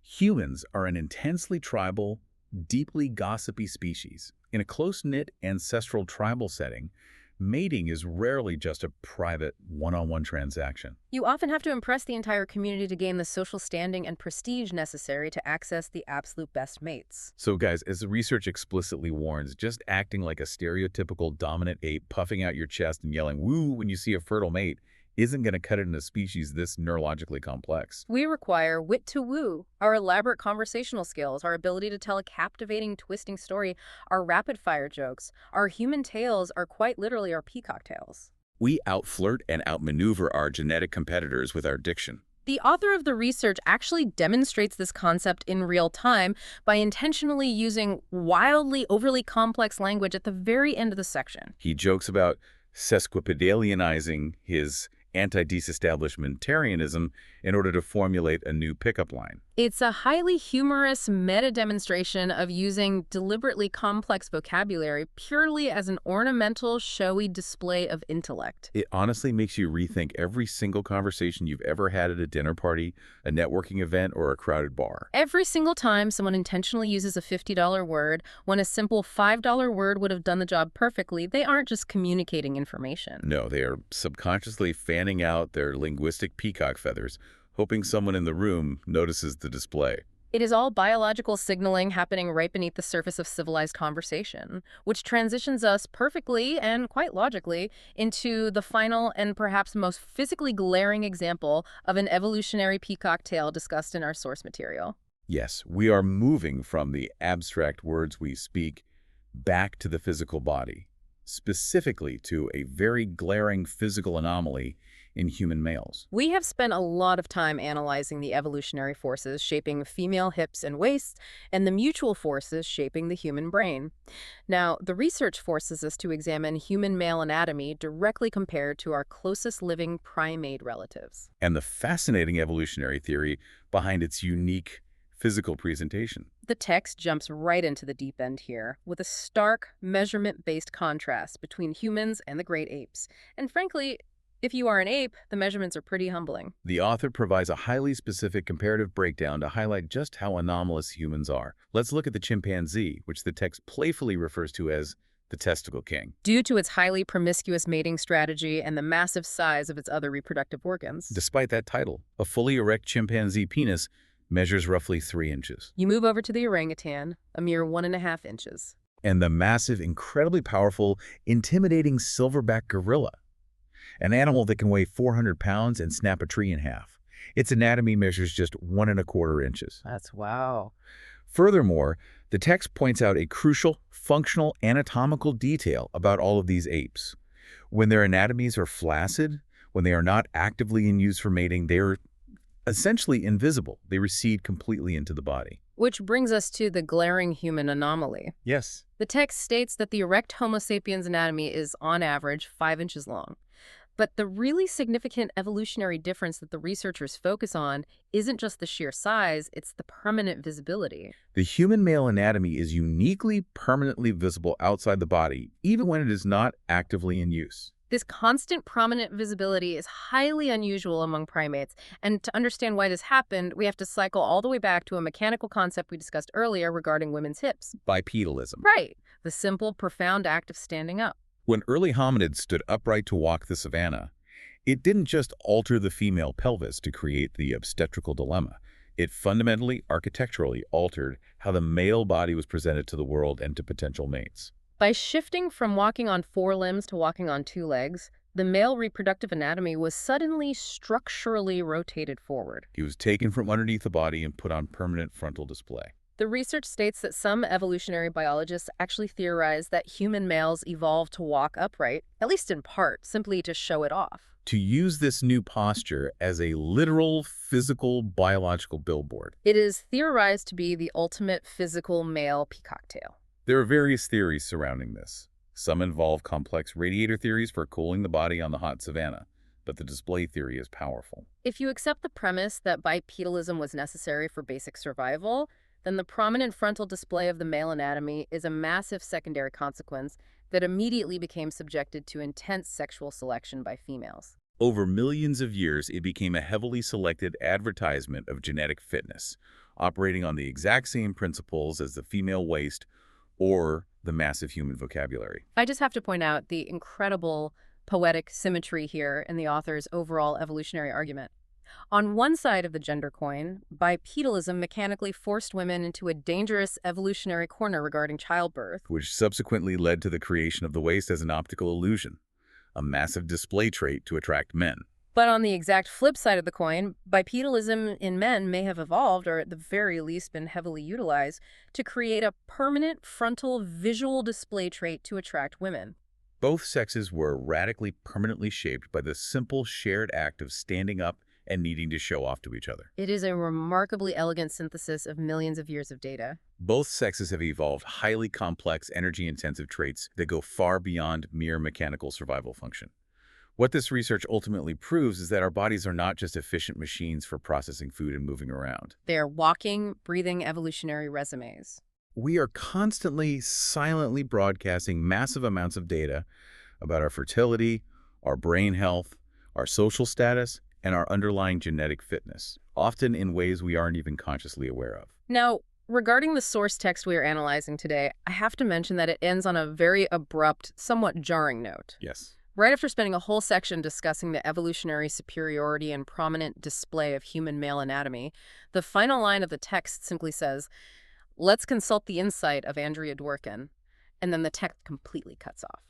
Humans are an intensely tribal, deeply gossipy species. In a close-knit ancestral tribal setting, mating is rarely just a private, one-on-one transaction. You often have to impress the entire community to gain the social standing and prestige necessary to access the absolute best mates. So guys, as the research explicitly warns, just acting like a stereotypical dominant ape, puffing out your chest and yelling woo when you see a fertile mate, isn't going to cut it in a species this neurologically complex. We require wit to woo, our elaborate conversational skills, our ability to tell a captivating, twisting story, our rapid-fire jokes. Our human tales are quite literally our peacock tales. We outflirt and outmaneuver our genetic competitors with our diction. The author of the research actually demonstrates this concept in real time by intentionally using wildly, overly complex language at the very end of the section. He jokes about sesquipedalianizing his anti-disestablishmentarianism in order to formulate a new pickup line. It's a highly humorous meta-demonstration of using deliberately complex vocabulary purely as an ornamental, showy display of intellect. It honestly makes you rethink every single conversation you've ever had at a dinner party, a networking event, or a crowded bar. Every single time someone intentionally uses a $50 word, when a simple $5 word would have done the job perfectly, they aren't just communicating information. No, they are subconsciously fanning out their linguistic peacock feathers, hoping someone in the room notices the display. It is all biological signaling happening right beneath the surface of civilized conversation, which transitions us perfectly and quite logically into the final and perhaps most physically glaring example of an evolutionary peacock tale discussed in our source material. Yes, we are moving from the abstract words we speak back to the physical body, specifically to a very glaring physical anomaly in human males. We have spent a lot of time analyzing the evolutionary forces shaping female hips and waists and the mutual forces shaping the human brain. Now, the research forces us to examine human male anatomy directly compared to our closest living primate relatives. And the fascinating evolutionary theory behind its unique physical presentation. The text jumps right into the deep end here, with a stark, measurement-based contrast between humans and the great apes. And frankly, if you are an ape, the measurements are pretty humbling. The author provides a highly specific comparative breakdown to highlight just how anomalous humans are. Let's look at the chimpanzee, which the text playfully refers to as the testicle king. Due to its highly promiscuous mating strategy and the massive size of its other reproductive organs. Despite that title, a fully erect chimpanzee penis measures roughly 3 inches. You move over to the orangutan, a mere 1.5 inches. And the massive, incredibly powerful, intimidating silverback gorilla, an animal that can weigh 400 pounds and snap a tree in half. Its anatomy measures just 1.25 inches. That's wow. Furthermore, the text points out a crucial, functional, anatomical detail about all of these apes. When their anatomies are flaccid, when they are not actively in use for mating, they are essentially invisible. They recede completely into the body. Which brings us to the glaring human anomaly. Yes. The text states that the erect Homo sapiens anatomy is, on average, 5 inches long. But the really significant evolutionary difference that the researchers focus on isn't just the sheer size, it's the permanent visibility. The human male anatomy is uniquely permanently visible outside the body, even when it is not actively in use. This constant prominent visibility is highly unusual among primates, and to understand why this happened, we have to cycle all the way back to a mechanical concept we discussed earlier regarding women's hips. Bipedalism. Right, the simple, profound act of standing up. When early hominids stood upright to walk the savanna, it didn't just alter the female pelvis to create the obstetrical dilemma. It fundamentally, architecturally altered how the male body was presented to the world and to potential mates. By shifting from walking on 4 limbs to walking on 2 legs, the male reproductive anatomy was suddenly structurally rotated forward. He was taken from underneath the body and put on permanent frontal display. The research states that some evolutionary biologists actually theorize that human males evolved to walk upright, at least in part, simply to show it off. To use this new posture as a literal, physical, biological billboard. It is theorized to be the ultimate physical male peacock tail. There are various theories surrounding this. Some involve complex radiator theories for cooling the body on the hot savanna, but the display theory is powerful. If you accept the premise that bipedalism was necessary for basic survival, then the prominent frontal display of the male anatomy is a massive secondary consequence that immediately became subjected to intense sexual selection by females. Over millions of years, it became a heavily selected advertisement of genetic fitness, operating on the exact same principles as the female waist or the massive human vocabulary. I just have to point out the incredible poetic symmetry here in the author's overall evolutionary argument. On one side of the gender coin, bipedalism mechanically forced women into a dangerous evolutionary corner regarding childbirth, Which subsequently led to the creation of the waist as an optical illusion, a massive display trait to attract men. But on the exact flip side of the coin, bipedalism in men may have evolved, or at the very least been heavily utilized, to create a permanent frontal visual display trait to attract women. Both sexes were radically permanently shaped by the simple shared act of standing up and needing to show off to each other. It is a remarkably elegant synthesis of millions of years of data. Both sexes have evolved highly complex, energy-intensive traits that go far beyond mere mechanical survival function. What this research ultimately proves is that our bodies are not just efficient machines for processing food and moving around. They are walking, breathing evolutionary resumes. We are constantly, silently broadcasting massive amounts of data about our fertility, our brain health, our social status, and our underlying genetic fitness, often in ways we aren't even consciously aware of. Now, regarding the source text we are analyzing today, I have to mention that it ends on a very abrupt, somewhat jarring note. Yes. Right after spending a whole section discussing the evolutionary superiority and prominent display of human male anatomy, the final line of the text simply says, "Let's consult the insight of Andrea Dworkin," and then the text completely cuts off.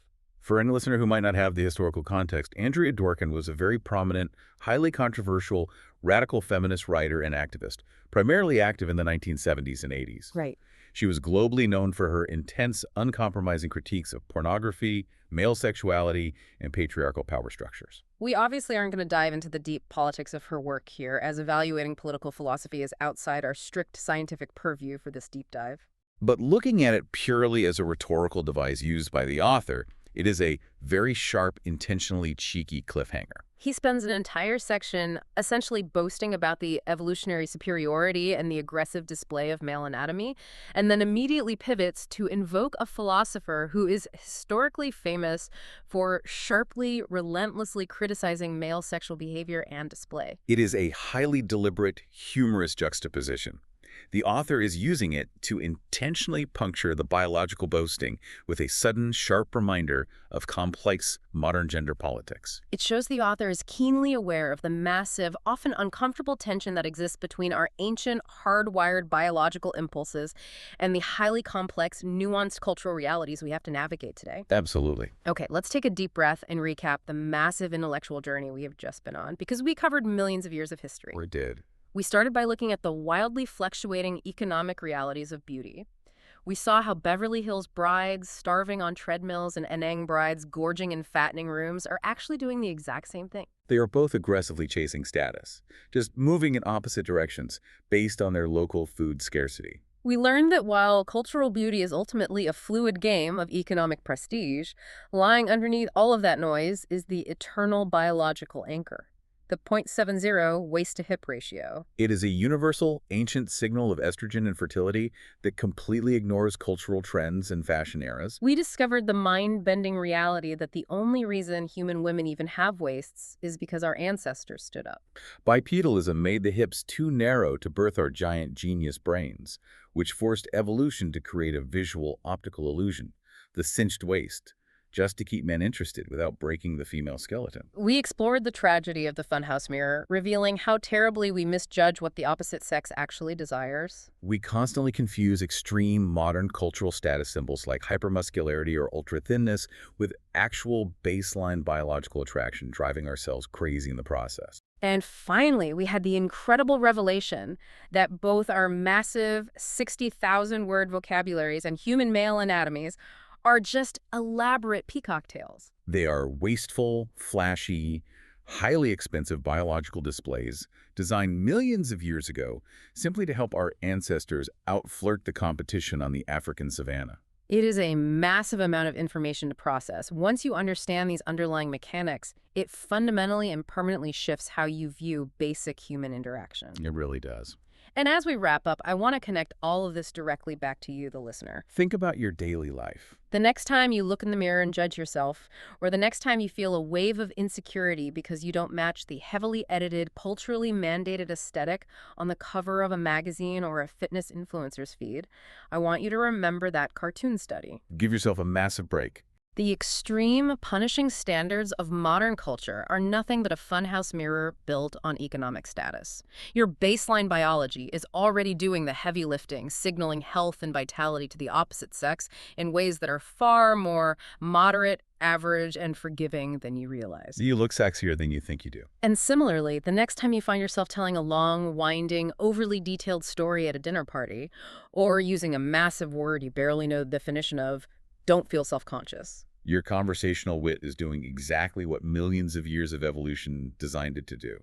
For any listener who might not have the historical context, Andrea Dworkin was a very prominent, highly controversial, radical feminist writer and activist, primarily active in the 1970s and 80s. Right. She was globally known for her intense, uncompromising critiques of pornography, male sexuality, and patriarchal power structures. We obviously aren't going to dive into the deep politics of her work here, as evaluating political philosophy is outside our strict scientific purview for this deep dive. But looking at it purely as a rhetorical device used by the author, it is a very sharp, intentionally cheeky cliffhanger. He spends an entire section essentially boasting about the evolutionary superiority and the aggressive display of male anatomy, and then immediately pivots to invoke a philosopher who is historically famous for sharply, relentlessly criticizing male sexual behavior and display. It is a highly deliberate, humorous juxtaposition. The author is using it to intentionally puncture the biological boasting with a sudden, sharp reminder of complex modern gender politics. It shows the author is keenly aware of the massive, often uncomfortable tension that exists between our ancient, hardwired biological impulses and the highly complex, nuanced cultural realities we have to navigate today. Absolutely. Okay, let's take a deep breath and recap the massive intellectual journey we have just been on, because we covered millions of years of history. We did. We started by looking at the wildly fluctuating economic realities of beauty. We saw how Beverly Hills brides starving on treadmills and Anang brides gorging in fattening rooms are actually doing the exact same thing. They are both aggressively chasing status, just moving in opposite directions based on their local food scarcity. We learned that while cultural beauty is ultimately a fluid game of economic prestige, lying underneath all of that noise is the eternal biological anchor, the 0.70 waist-to-hip ratio. It is a universal, ancient signal of estrogen and fertility that completely ignores cultural trends and fashion eras. We discovered the mind-bending reality that the only reason human women even have waists is because our ancestors stood up. Bipedalism made the hips too narrow to birth our giant genius brains, which forced evolution to create a visual optical illusion, the cinched waist, just to keep men interested without breaking the female skeleton. We explored the tragedy of the funhouse mirror, revealing how terribly we misjudge what the opposite sex actually desires. We constantly confuse extreme modern cultural status symbols like hypermuscularity or ultra-thinness with actual baseline biological attraction, driving ourselves crazy in the process. And finally, we had the incredible revelation that both our massive 60,000-word vocabularies and human male anatomies are just elaborate peacock tails. They are wasteful, flashy, highly expensive biological displays designed millions of years ago simply to help our ancestors outflirt the competition on the African savanna. It is a massive amount of information to process. Once you understand these underlying mechanics, it fundamentally and permanently shifts how you view basic human interaction. It really does. And as we wrap up, I want to connect all of this directly back to you, the listener. Think about your daily life. The next time you look in the mirror and judge yourself, or the next time you feel a wave of insecurity because you don't match the heavily edited, culturally mandated aesthetic on the cover of a magazine or a fitness influencer's feed, I want you to remember that cartoon study. Give yourself a massive break. The extreme, punishing standards of modern culture are nothing but a funhouse mirror built on economic status. Your baseline biology is already doing the heavy lifting, signaling health and vitality to the opposite sex in ways that are far more moderate, average and forgiving than you realize. You look sexier than you think you do. And similarly, the next time you find yourself telling a long, winding, overly detailed story at a dinner party, or using a massive word you barely know the definition of, don't feel self-conscious. Your conversational wit is doing exactly what millions of years of evolution designed it to do.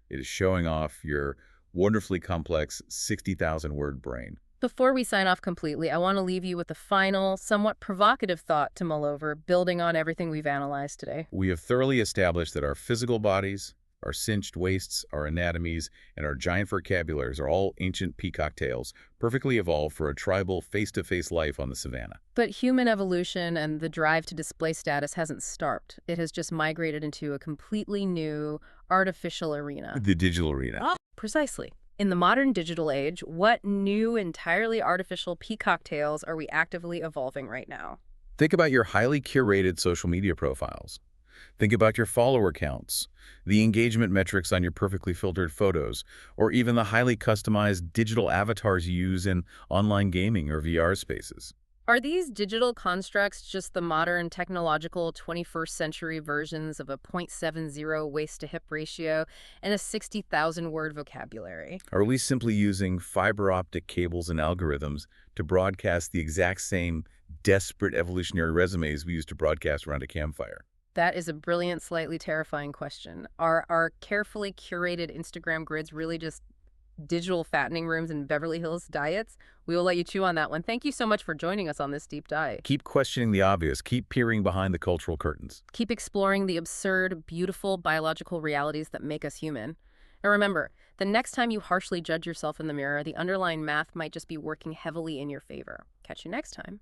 It is showing off your wonderfully complex 60,000-word brain. Before we sign off completely, I want to leave you with a final, somewhat provocative thought to mull over, building on everything we've analyzed today. We have thoroughly established that our physical bodies, our cinched waists, our anatomies, and our giant vocabularies are all ancient peacock tails, perfectly evolved for a tribal, face-to-face life on the savannah. But human evolution and the drive to display status hasn't stopped. It has just migrated into a completely new, artificial arena. The digital arena. Precisely. In the modern digital age, what new, entirely artificial peacock tails are we actively evolving right now? Think about your highly curated social media profiles. Think about your follower counts, the engagement metrics on your perfectly filtered photos, or even the highly customized digital avatars you use in online gaming or VR spaces. Are these digital constructs just the modern technological 21st century versions of a 0.70 waist-to-hip ratio and a 60,000-word vocabulary? Are we simply using fiber optic cables and algorithms to broadcast the exact same desperate evolutionary resumes we used to broadcast around a campfire? That is a brilliant, slightly terrifying question. Are our carefully curated Instagram grids really just digital fattening rooms and Beverly Hills diets? We will let you chew on that one. Thank you so much for joining us on this deep dive. Keep questioning the obvious. Keep peering behind the cultural curtains. Keep exploring the absurd, beautiful biological realities that make us human. And remember, the next time you harshly judge yourself in the mirror, the underlying math might just be working heavily in your favor. Catch you next time.